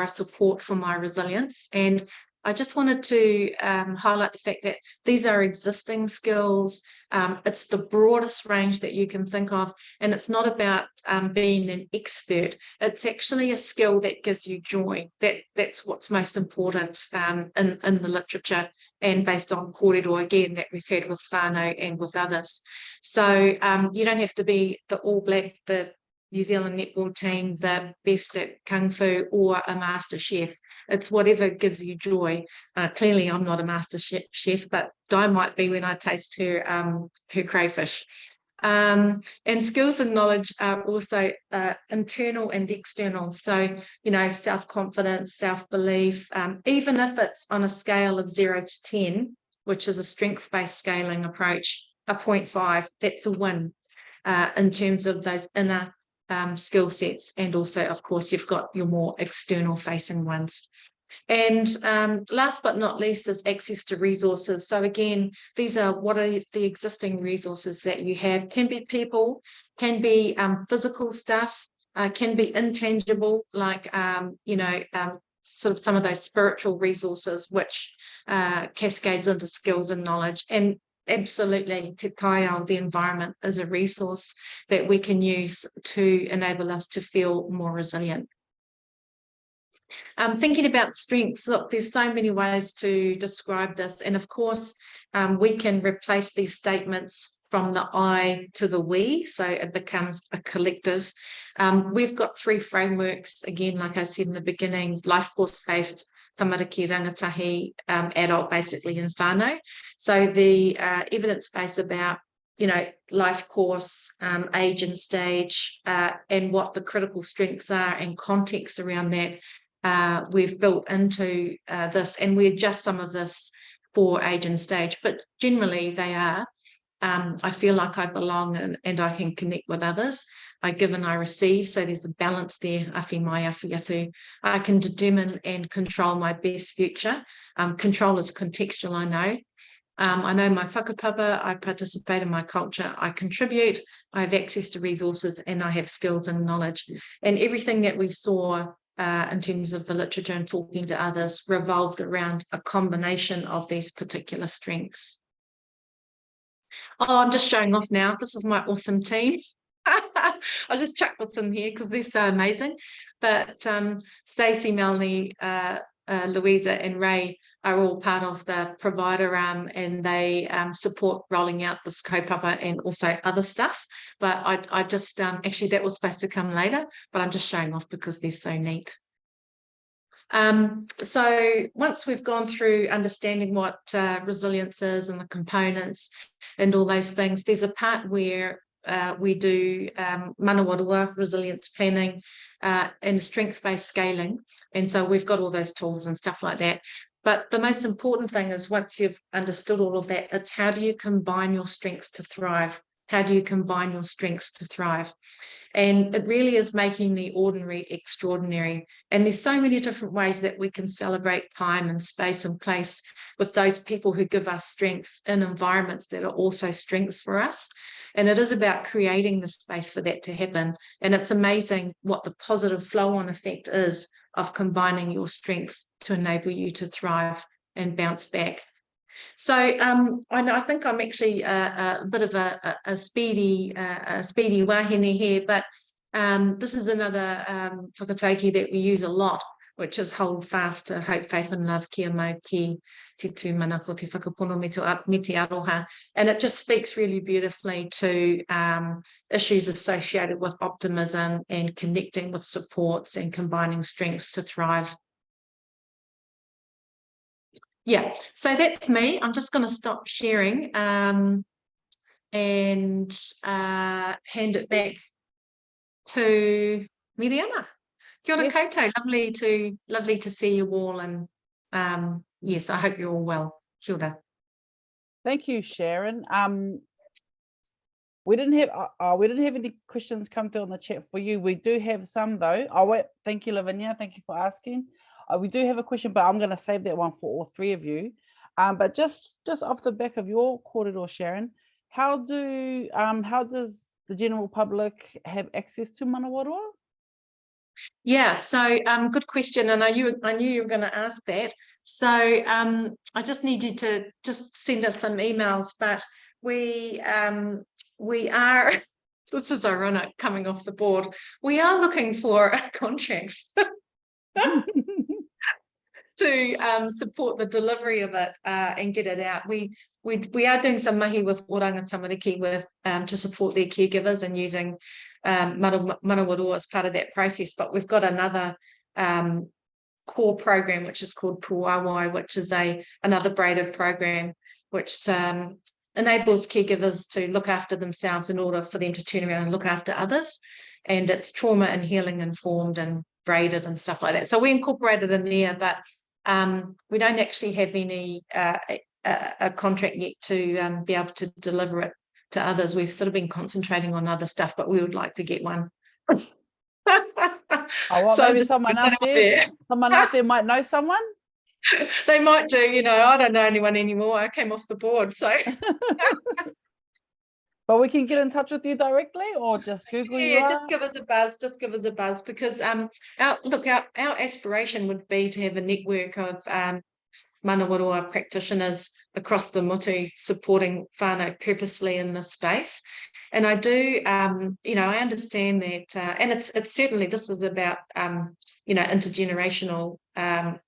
support for my resilience? And I just wanted to highlight the fact that these are existing skills. It's the broadest range that you can think of, and it's not about being an expert. It's actually a skill that gives you joy. That's what's most important in the literature, and based on kōrero, again, that we've had with whānau and with others. So you don't have to be the All Black, the New Zealand netball team, the best at Kung Fu, or a master chef. It's whatever gives you joy. Clearly, I'm not a master chef, but Di might be when I taste her crayfish. And skills and knowledge are also internal and external. So, you know, self-confidence, self-belief, even if it's on a scale of 0 to 10, which is a strength-based scaling approach, a 0.5, that's a win in terms of those inner skill sets. And also, of course, you've got your more external facing ones. And last but not least is access to resources. So again, these are what are the existing resources that you have. Can be people, can be physical stuff, can be intangible, like sort of some of those spiritual resources, which cascades into skills and knowledge. And absolutely, te kaiao, the environment, is a resource that we can use to enable us to feel more resilient. Thinking about strengths, look, there's so many ways to describe this. And of course, we can replace these statements from the I to the we, so it becomes a collective. We've got 3 frameworks, again, like I said in the beginning: life course-based, tamariki, rangatahi, adult, basically, and whānau. So the evidence base about, you know, life course, age and stage, and what the critical strengths are and context around that, we've built into this, and we adjust some of this for age and stage, but generally they are. I feel like I belong and I can connect with others. I give and I receive, so there's a balance there. Awhi mai, awhi atu. I can determine and control my best future. Control is contextual, I know. I know my whakapapa, I participate in my culture, I contribute, I have access to resources, and I have skills and knowledge. And everything that we saw in terms of the literature and talking to others revolved around a combination of these particular strengths. Oh, I'm just showing off now. This is my awesome team. I'll just chuck this in here because they're so amazing. But Stacey, Melanie, Louisa and Ray are all part of the provider and they support rolling out this kaupapa and also other stuff. But I just, actually that was supposed to come later, but I'm just showing off because they're so neat. So once we've gone through understanding what resilience is and the components and all those things, there's a part where we do manawarua, resilience planning, and strength-based scaling. And so we've got all those tools and stuff like that. But the most important thing is, once you've understood all of that, it's how do you combine your strengths to thrive? How do you combine your strengths to thrive? And it really is making the ordinary extraordinary. And there's so many different ways that we can celebrate time and space and place with those people who give us strengths in environments that are also strengths for us. And it is about creating the space for that to happen. And it's amazing what the positive flow-on effect is of combining your strengths to enable you to thrive and bounce back. So I think I'm actually a bit of a speedy wahine here, but this is another whakataukī that we use a lot, which is hold fast to hope, faith and love, kia mau ki te tū mana ko te whakapono me te aroha. And it just speaks really beautifully to issues associated with optimism and connecting with supports and combining strengths to thrive. Yeah, so that's me. I'm just going to stop sharing and hand it back to Miriana. Kia ora koutou. Lovely to see you all, and yes, I hope you're all well. Kia ora. Thank you, Sharon. We didn't have any questions come through on the chat for you. We do have some though. Oh wait, thank you, Lavinia. Thank you for asking. We do have a question, but I'm going to save that one for all 3 of you. But just off the back of your corridor, Sharon, how does the general public have access to manawarua? Yeah, so good question, and I knew you were going to ask that. So I just need you to just send us some emails. But we are. This is ironic coming off the board. We are looking for a contract. To support the delivery of it and get it out. We are doing some mahi with Oranga Tamariki with to support their caregivers and using manawarua as part of that process. But we've got another core program which is called Whai, which is another braided program which enables caregivers to look after themselves in order for them to turn around and look after others. And it's trauma and healing informed and braided and stuff like that. So we incorporated in there, but we don't actually have any a contract yet to be able to deliver it to others. We've sort of been concentrating on other stuff, but we would like to get one. Well, so maybe someone out there might know someone. They might do, you know. I don't know anyone anymore. I came off the board, so But we can get in touch with you directly or just Google you. Yeah, just give us a buzz, because our aspiration would be to have a network of manawarua practitioners across the motu supporting whānau purposefully in this space. And I do, I understand that, and it's certainly, this is about, intergenerational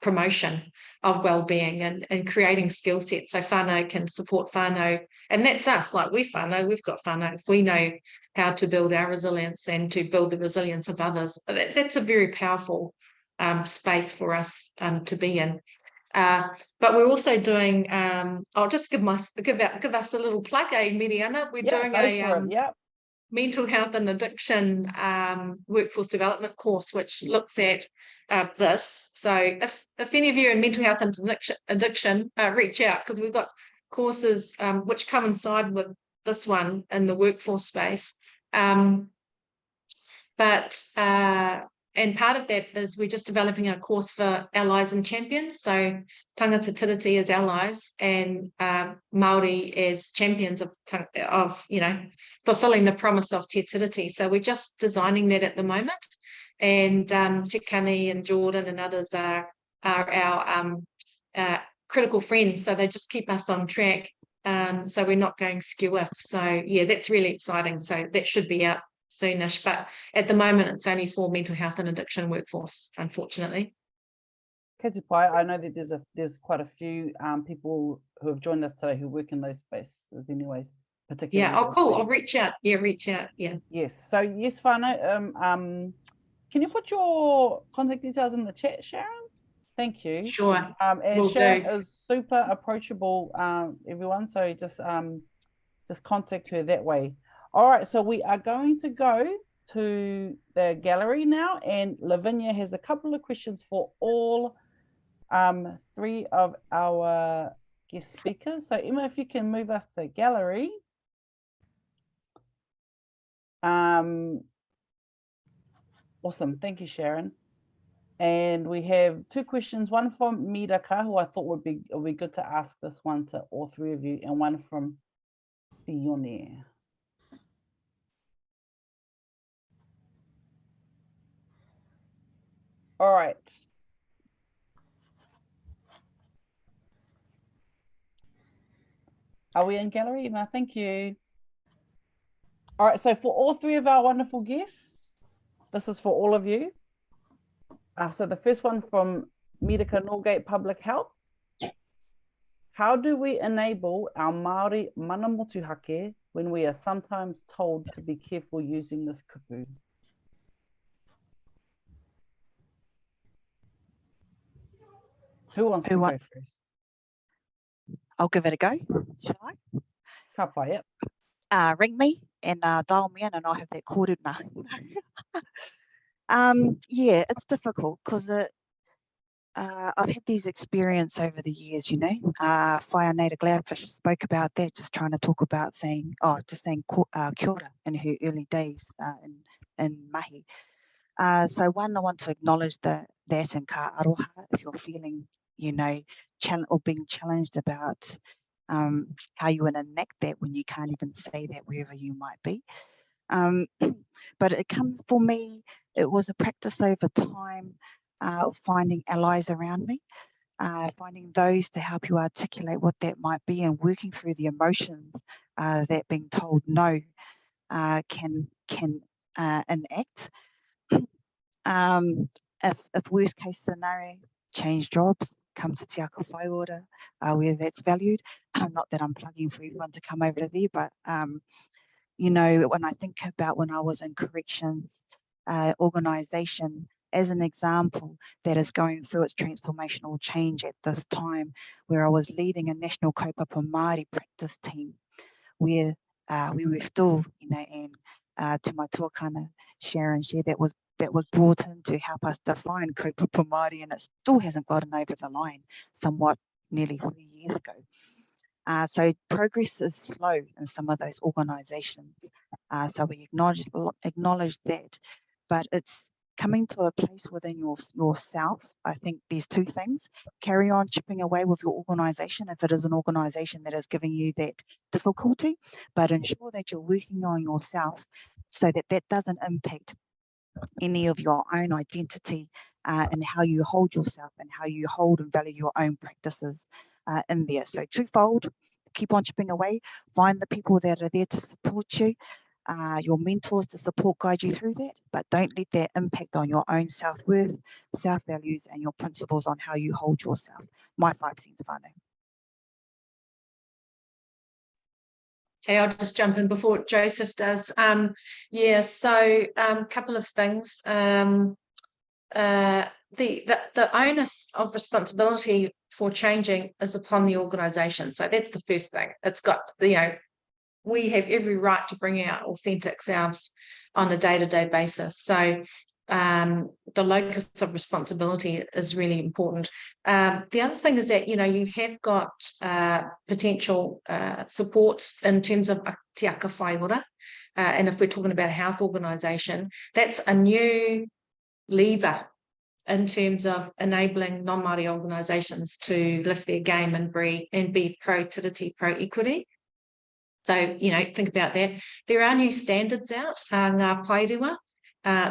promotion of well-being and creating skill sets so whānau can support whānau. And that's us, like we've got whānau. If we know how to build our resilience and to build the resilience of others, that's a very powerful space for us to be in. But we're also doing, I'll just give us a little plug, Miriana. We're doing a mental health and addiction workforce development course, which looks at this. So if any of you are in mental health and addiction, reach out, because we've got courses which coincide with this one in the workforce space. And part of that is we're just developing a course for allies and champions. So tangata tiriti as allies and Māori as champions of fulfilling the promise of te tiriti. So we're just designing that at the moment. And Tikani and Jordan and others are our critical friends. So they just keep us on track. So we're not going skew-if. So yeah, that's really exciting. So that should be out soonish, but at the moment it's only for mental health and addiction workforce, unfortunately. Koti pai, I know that there's quite a few people who have joined us today who work in those spaces anyways, particularly. Yeah, cool. I'll reach out. Yeah, Yeah. Yes. So yes, whānau, can you put your contact details in the chat, Sharon? Thank you. Sure. And Sharon is super approachable, everyone. So just contact her that way. All right, so we are going to go to the gallery now, and Lavinia has a couple of questions for all three of our guest speakers. So Emma, if you can move us to gallery. Awesome, thank you, Sharon. And we have two questions, one from Miraka, who I thought would be good to ask this one to all three of you, and one from Diane. All right. Are we in gallery, Emma? Thank you. All right, so for all three of our wonderful guests, this is for all of you. So the first one from Miraka Norgate Public Health. How do we enable our Māori mana motuhake when we are sometimes told to be careful using this kupu? Who wants to go first? I'll give it a go. Shall I? Ka pai, yep. Ring me and dial me in, and I'll have that kōruna. Yeah, it's difficult because I've had these experiences over the years, you know. Whai Gladfish spoke about that, just trying to talk about saying kia ora in her early days in mahi. So one, I want to acknowledge that in ka aroha, if you're feeling, you know, or being challenged about how you would enact that when you can't even say that wherever you might be. But it comes, for me, it was a practice over time of finding allies around me, finding those to help you articulate what that might be, and working through the emotions that being told no can enact. If worst case scenario, change jobs, come to Te Ako Whai order where that's valued. Not that I'm plugging for everyone to come over there, but you know, when I think about when I was in corrections organisation, as an example that is going through its transformational change at this time, where I was leading a national kaupapa Māori practice team, where we were still, you know, and to my tuakana Sharon, that was brought in to help us define kaupapa Māori, and it still hasn't gotten over the line, somewhat nearly 3 years ago. So progress is slow in some of those organisations. So we acknowledge that, but it's coming to a place within yourself. I think there's two things. Carry on chipping away with your organisation if it is an organisation that is giving you that difficulty, but ensure that you're working on yourself so that that doesn't impact any of your own identity and how you hold yourself and how you hold and value your own practices in there. So twofold, keep on chipping away, find the people that are there to support you, your mentors to support, guide you through that, but don't let that impact on your own self-worth, self-values and your principles on how you hold yourself. My 5 cents, whānau. Okay, I'll just jump in before Joseph does. Yeah, so couple of things. The onus of responsibility for changing is upon the organisation. So that's the first thing. It's got, we have every right to bring out authentic selves on a day-to-day basis. So the locus of responsibility is really important. The other thing is that, you have got potential supports in terms of te aka whai ora. And if we're talking about a health organisation, that's a new lever in terms of enabling non-Māori organisations to lift their game and be pro-tiriti, pro-equity. So, think about that. There are new standards out, ngā pairua.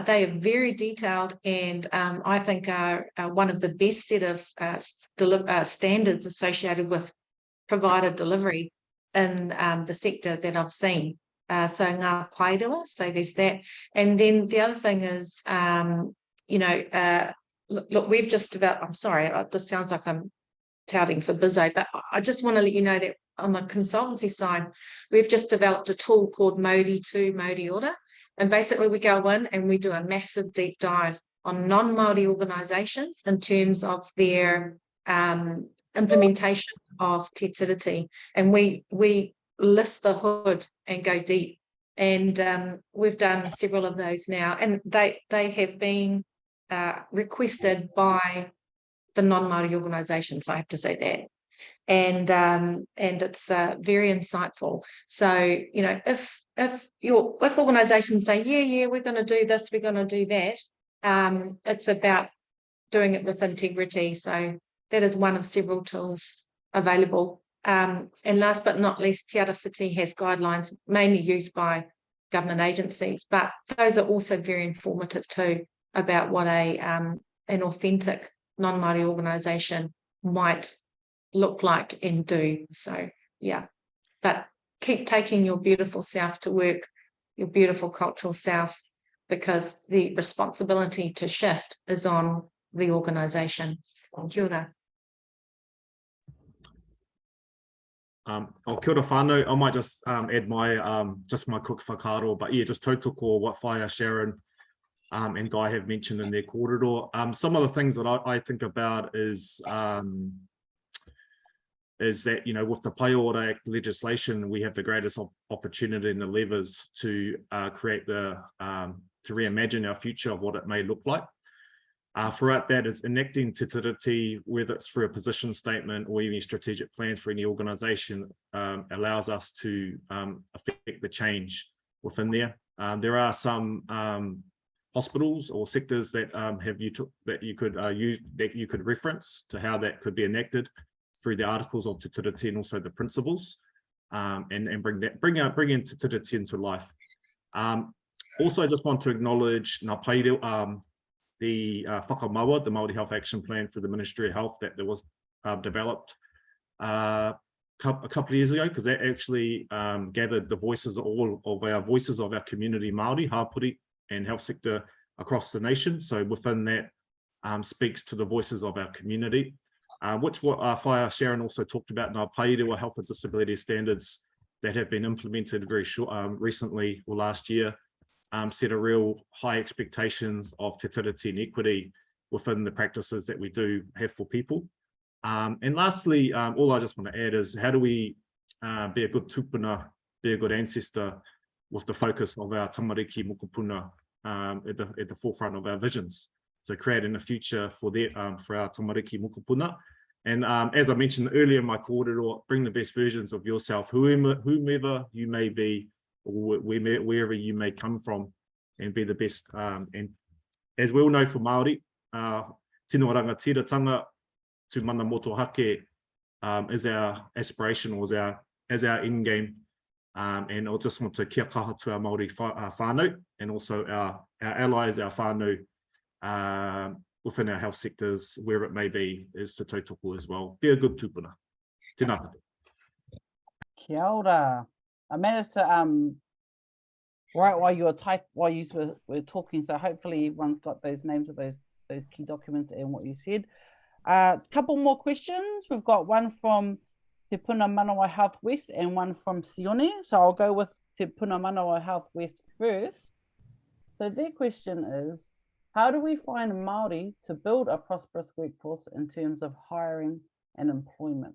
They are very detailed and I think are one of the best set of standards associated with provider delivery in the sector that I've seen. So ngā pairua, so there's that. And then the other thing is, look, we've just developed, I'm sorry, this sounds like I'm touting for Bizzo, but I just want to let you know that on the consultancy side, we've just developed a tool called Modi 2 Modi Order. And basically we go in and we do a massive deep dive on non-Māori organisations in terms of their implementation of te tiriti. And we lift the hood and go deep. And we've done several of those now. And they have been requested by the non-Māori organisations, I have to say that. And it's very insightful. So, if organisations say, yeah, we're going to do this, we're going to do that, it's about doing it with integrity. So that is one of several tools available. And last but not least, Te Arawhiti has guidelines mainly used by government agencies, but those are also very informative too about what an authentic non-Māori organisation might look like and do. So yeah, but keep taking your beautiful self to work, your beautiful cultural self, because the responsibility to shift is on the organisation. Kia ora. Kia ora whānau. I might just add my my quick whakaaro, but yeah, just tautoko what Whai, Sharon and Guy have mentioned in their kōrero. Some of the things that I think about is that, with the Pai Ora Act legislation, we have the greatest opportunity and the levers to create to reimagine our future of what it may look like. Throughout that is enacting te tiriti, whether it's through a position statement or even strategic plans for any organisation, allows us to affect the change within there. There are some hospitals or sectors that you could reference to how that could be enacted through the articles of te tiriti and also the principles, and bring in te tiriti into life. Also, I just want to acknowledge ngā pairua, the whakamaua, the Māori Health Action Plan for the Ministry of Health that was developed a couple of years ago, because that actually gathered the voices of our community Māori, hapuri and health sector across the nation. So within that speaks to the voices of our community, which what Whai, Sharon also talked about in our pairua health and disability standards that have been implemented very recently or last year, set a real high expectations of te tiriti and equity within the practices that we do have for people. And lastly, all I just want to add is, how do we be a good tupuna, be a good ancestor with the focus of our tamariki mokopuna at the forefront of our visions. So creating a future for our tamariki mokopuna. And as I mentioned earlier in my kōrero, bring the best versions of yourself, whomever you may be, or wherever you may come from, and be the best and As we all know for Māori, tino rangatiratanga to mana motuhake is our aspiration, or is our end game. And I just want to kia kaha to our Māori whānau, and also our allies, our whānau within our health sectors, wherever it may be, is to tautoko as well. Be a good tupuna. Tēnā koutou. Kia ora. I managed to write while you were talking, so hopefully everyone's got those names of those key documents and what you said. Couple more questions. We've got one from Te Puna Manawa Health West and one from Sione. So I'll go with Te Puna Manawa Health West first. So their question is, how do we find Māori to build a prosperous workforce in terms of hiring and employment?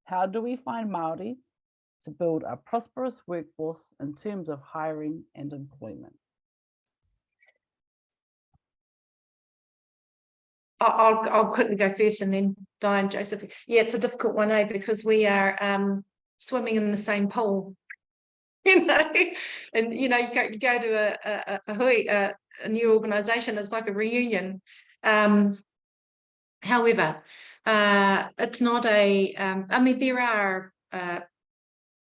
How do we find Māori to build a prosperous workforce in terms of hiring and employment? I'll quickly go first, and then Diane, Joseph. Yeah, it's a difficult one, because we are swimming in the same pool, you know. And you go to a hui, a new organisation. It's like a reunion. However, it's not a. I mean, there are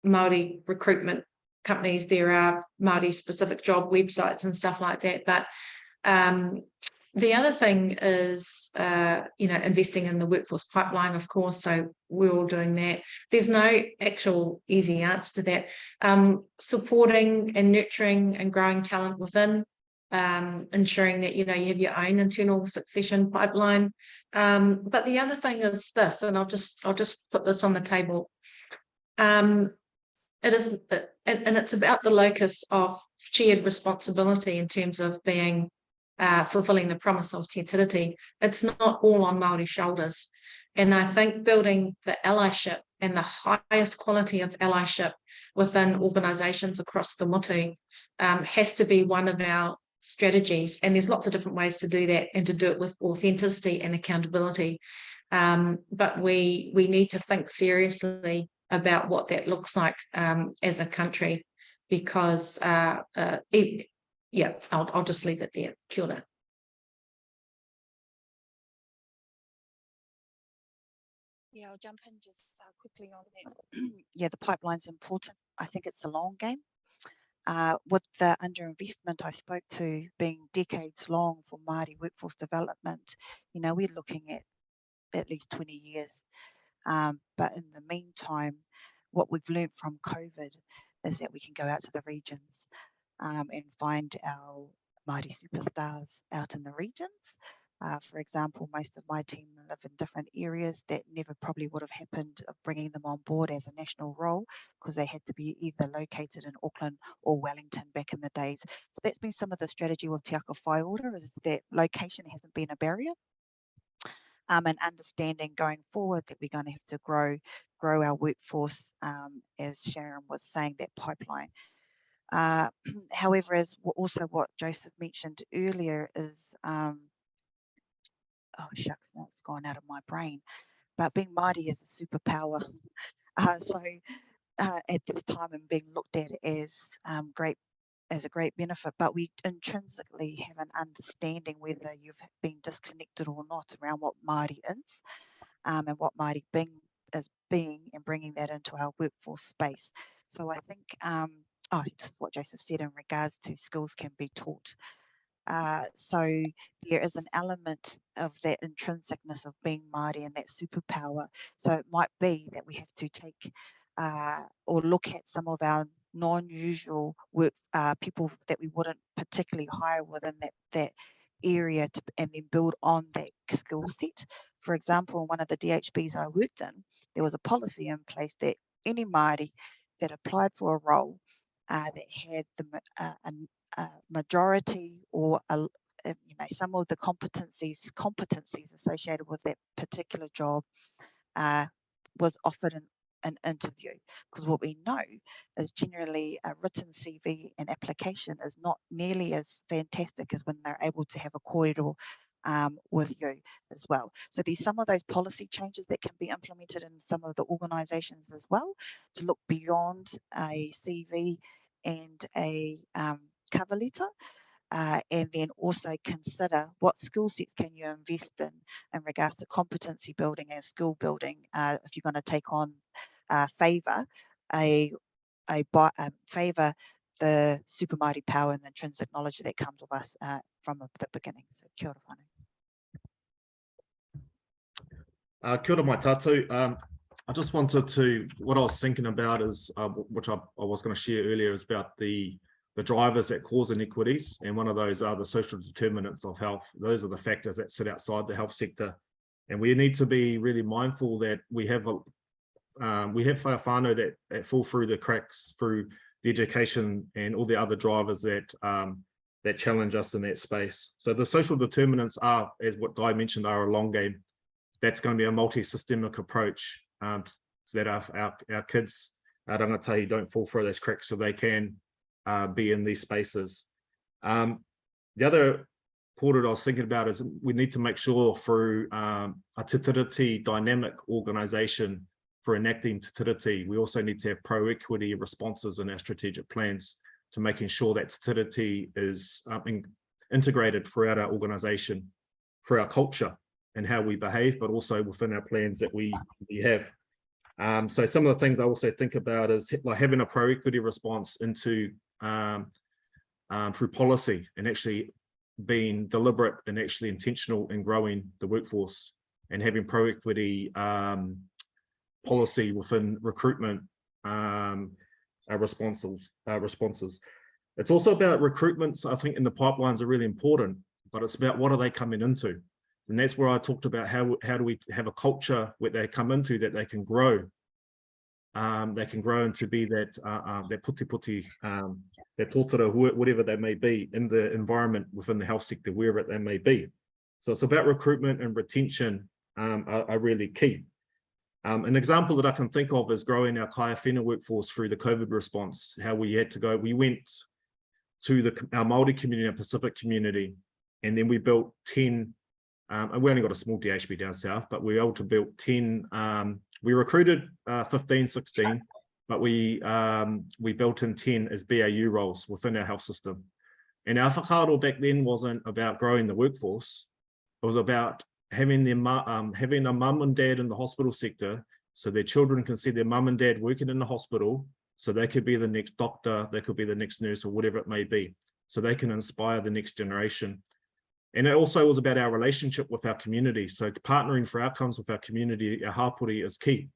Māori recruitment companies. There are Māori specific job websites and stuff like that, but the other thing is, investing in the workforce pipeline, of course. So we're all doing that. There's no actual easy answer to that. Supporting and nurturing and growing talent within, ensuring that you have your own internal succession pipeline. But the other thing is this, and I'll just put this on the table. It is, and it's about the locus of shared responsibility in terms of being. Fulfilling the promise of Te Tiriti. It's not all on Māori shoulders. And I think building the allyship and the highest quality of allyship within organisations across the motu has to be one of our strategies. And there's lots of different ways to do that, and to do it with authenticity and accountability. But we need to think seriously about what that looks like as a country, because yeah, I'll just leave it there. Kia ora. Yeah, I'll jump in just quickly on that. Yeah, the pipeline's important. I think it's a long game. With the underinvestment I spoke to being decades long for Māori workforce development, we're looking at least 20 years. But in the meantime, what we've learned from COVID is that we can go out to the regions and find our Māori superstars out in the regions. For example, most of my team live in different areas that never probably would have happened of bringing them on board as a national role, because they had to be either located in Auckland or Wellington back in the days. So that's been some of the strategy with Te Ako Whai Order, is that location hasn't been a barrier. And understanding going forward that we're going to have to grow our workforce, as Sharon was saying, that pipeline. However, as also what Joseph mentioned earlier is, oh shucks, now it's gone out of my brain, but being Māori is a superpower. So at this time, and being looked at as a great benefit, but we intrinsically have an understanding whether you've been disconnected or not around what Māori is, and what Māori is being, and bringing that into our workforce space. So I think, this is what Joseph said in regards to skills can be taught. So there is an element of that intrinsicness of being Māori and that superpower. So it might be that we have to take or look at some of our non-usual work people that we wouldn't particularly hire within that area and then build on that skill set. For example, in one of the DHBs I worked in, there was a policy in place that any Māori that applied for a role that had the majority or some of the competencies associated with that particular job was offered an interview, because what we know is generally a written CV and application is not nearly as fantastic as when they're able to have a corridor with you as well. So there's some of those policy changes that can be implemented in some of the organisations as well, to look beyond a CV and a cover letter. And then also consider what skill sets can you invest in regards to competency building and skill building if you're going to take on favour the super mighty power and the intrinsic knowledge that comes with us from the beginning. So kia ora whānau. Kia ora mai tātou. I just wanted to, what I was thinking about is, which I was going to share earlier, is about the drivers that cause inequities, and one of those are the social determinants of health. Those are the factors that sit outside the health sector, and we need to be really mindful that we have whānau that fall through the cracks through the education and all the other drivers that challenge us in that space. So the social determinants are, as what Di mentioned, are a long game. That's going to be a multi-systemic approach so that our kids, our rangatahi, don't fall through those cracks, so they can be in these spaces. The other quarter I was thinking about is we need to make sure through a te tiriti dynamic organisation for enacting te tiriti, we also need to have pro-equity responses in our strategic plans to making sure that te tiriti is integrated throughout our organisation, through our culture and how we behave, but also within our plans that we have. So some of the things I also think about is like having a pro-equity response into through policy, and actually being deliberate and actually intentional in growing the workforce, and having pro-equity policy within recruitment responses. It's also about recruitments. I think in the pipelines are really important, but it's about what are they coming into, and that's where I talked about how do we have a culture where they come into that they can grow. They can grow into be that puti, that tōtara, whatever they may be in the environment within the health sector, wherever they may be. So it's about recruitment and retention are really key. An example that I can think of is growing our kaya whenua workforce through the COVID response, how we had to go, we went to our Māori community, our Pacific community, and then we built 10, and we only got a small DHB down south, but we were able to build 10, we recruited 15, 16, but we built in 10 as BAU roles within our health system. And our whakaaro back then wasn't about growing the workforce, it was about having a mum and dad in the hospital sector, so their children can see their mum and dad working in the hospital, so they could be the next doctor, they could be the next nurse, or whatever it may be, so they can inspire the next generation. And it also was about our relationship with our community, so partnering for outcomes with our community, our hapori is key.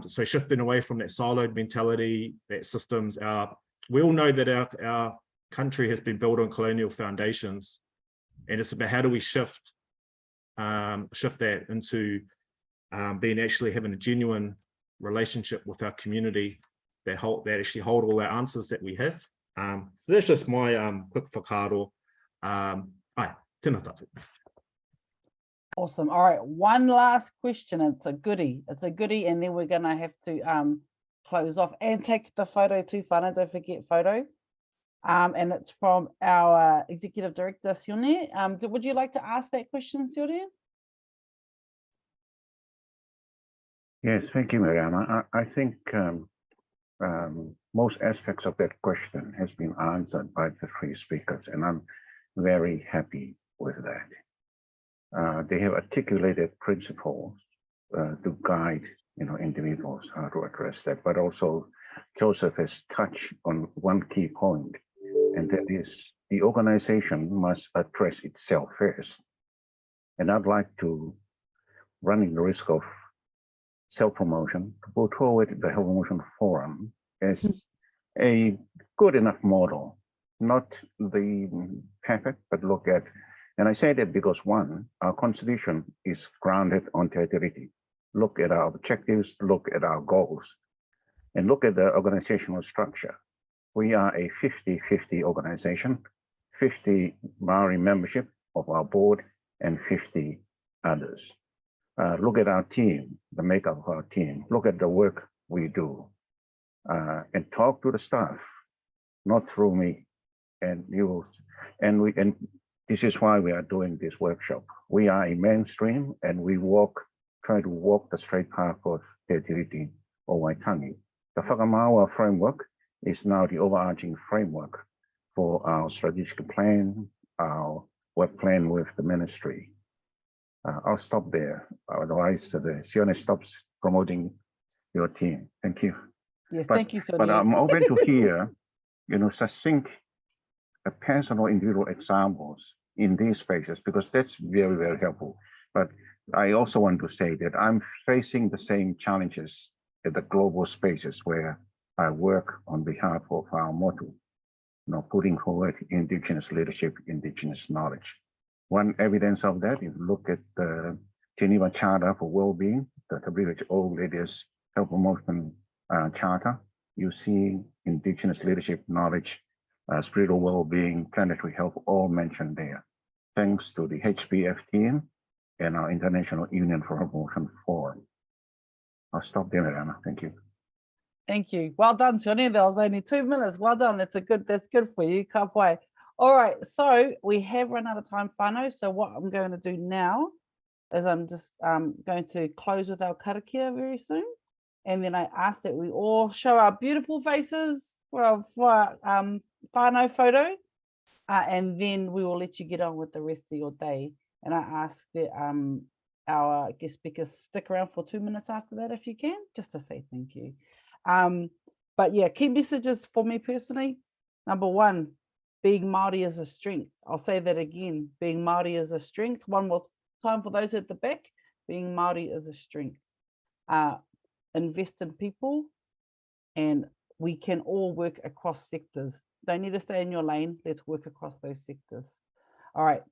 So shifting away from that siloed mentality, that systems, we all know that our country has been built on colonial foundations, and it's about how do we shift that into being actually having a genuine relationship with our community that actually hold all our answers that we have. So that's just my quick whakaaro. Tēnā tātou. Awesome. All right, one last question. It's a goodie, and then we're gonna have to close off and take the photo too, whānau, don't forget photo. And it's from our Executive Director, Sione. Would you like to ask that question, Sione? Yes, thank you, Mariana. I think most aspects of that question has been answered by the three speakers, and I'm very happy with that. They have articulated principles to guide, individuals how to address that, but also Joseph has touched on one key point, and that is the organization must address itself first. And I'd like to, running the risk of self-promotion, to put forward the Health Promotion Forum as a good enough model, not the perfect, but look at, and I say that because one, our constitution is grounded on territory. Look at our objectives, look at our goals, and look at the organizational structure. We are a 50-50 organization, 50 Māori membership of our board and 50 others. Look at our team, the makeup of our team, look at the work we do, and talk to the staff, not through me. And this is why we are doing this workshop. We are a mainstream, and we try to walk the straight path of Te Tiriti o Waitangi. The Whakamaua framework is now the overarching framework for our strategic plan, our work plan with the ministry. I'll stop there. Otherwise, Sharon stops promoting your team. Thank you. Yes, thank you, Sonia. But I'm open to hear, succinct, personal, individual examples in these spaces, because that's very, very helpful. But I also want to say that I'm facing the same challenges at the global spaces where I work on behalf of our motto, putting forward Indigenous leadership, Indigenous knowledge. One evidence of that, if you look at the Geneva Charter for Wellbeing, the WHO Ladies Health Promotion Charter, you see Indigenous leadership, knowledge, spiritual well-being, planetary health, all mentioned there. Thanks to the HPF team and our International Union for Promotion Forum. I'll stop there, Anna. Thank you. Thank you. Well done, Sonia. That was only 2 minutes. Well done. That's good for you. Ka pai. All right. So we have run out of time, whānau. So what I'm going to do now is I'm just going to close with our karakia very soon. And then I ask that we all show our beautiful faces for our whānau photo. And then we will let you get on with the rest of your day. And I ask that our guest speakers stick around for 2 minutes after that, if you can, just to say thank you. But yeah, key messages for me personally. Number one, being Māori is a strength. I'll say that again, being Māori is a strength. One more time for those at the back, being Māori is a strength. Invest in people, and we can all work across sectors. Don't need to stay in your lane. Let's work across those sectors. All right.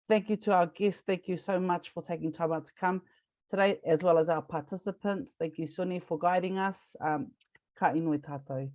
Thank you to our guests. Thank you so much for taking time out to come today, as well as our participants. Thank you, Sonia, for guiding us. Ka inui tātou.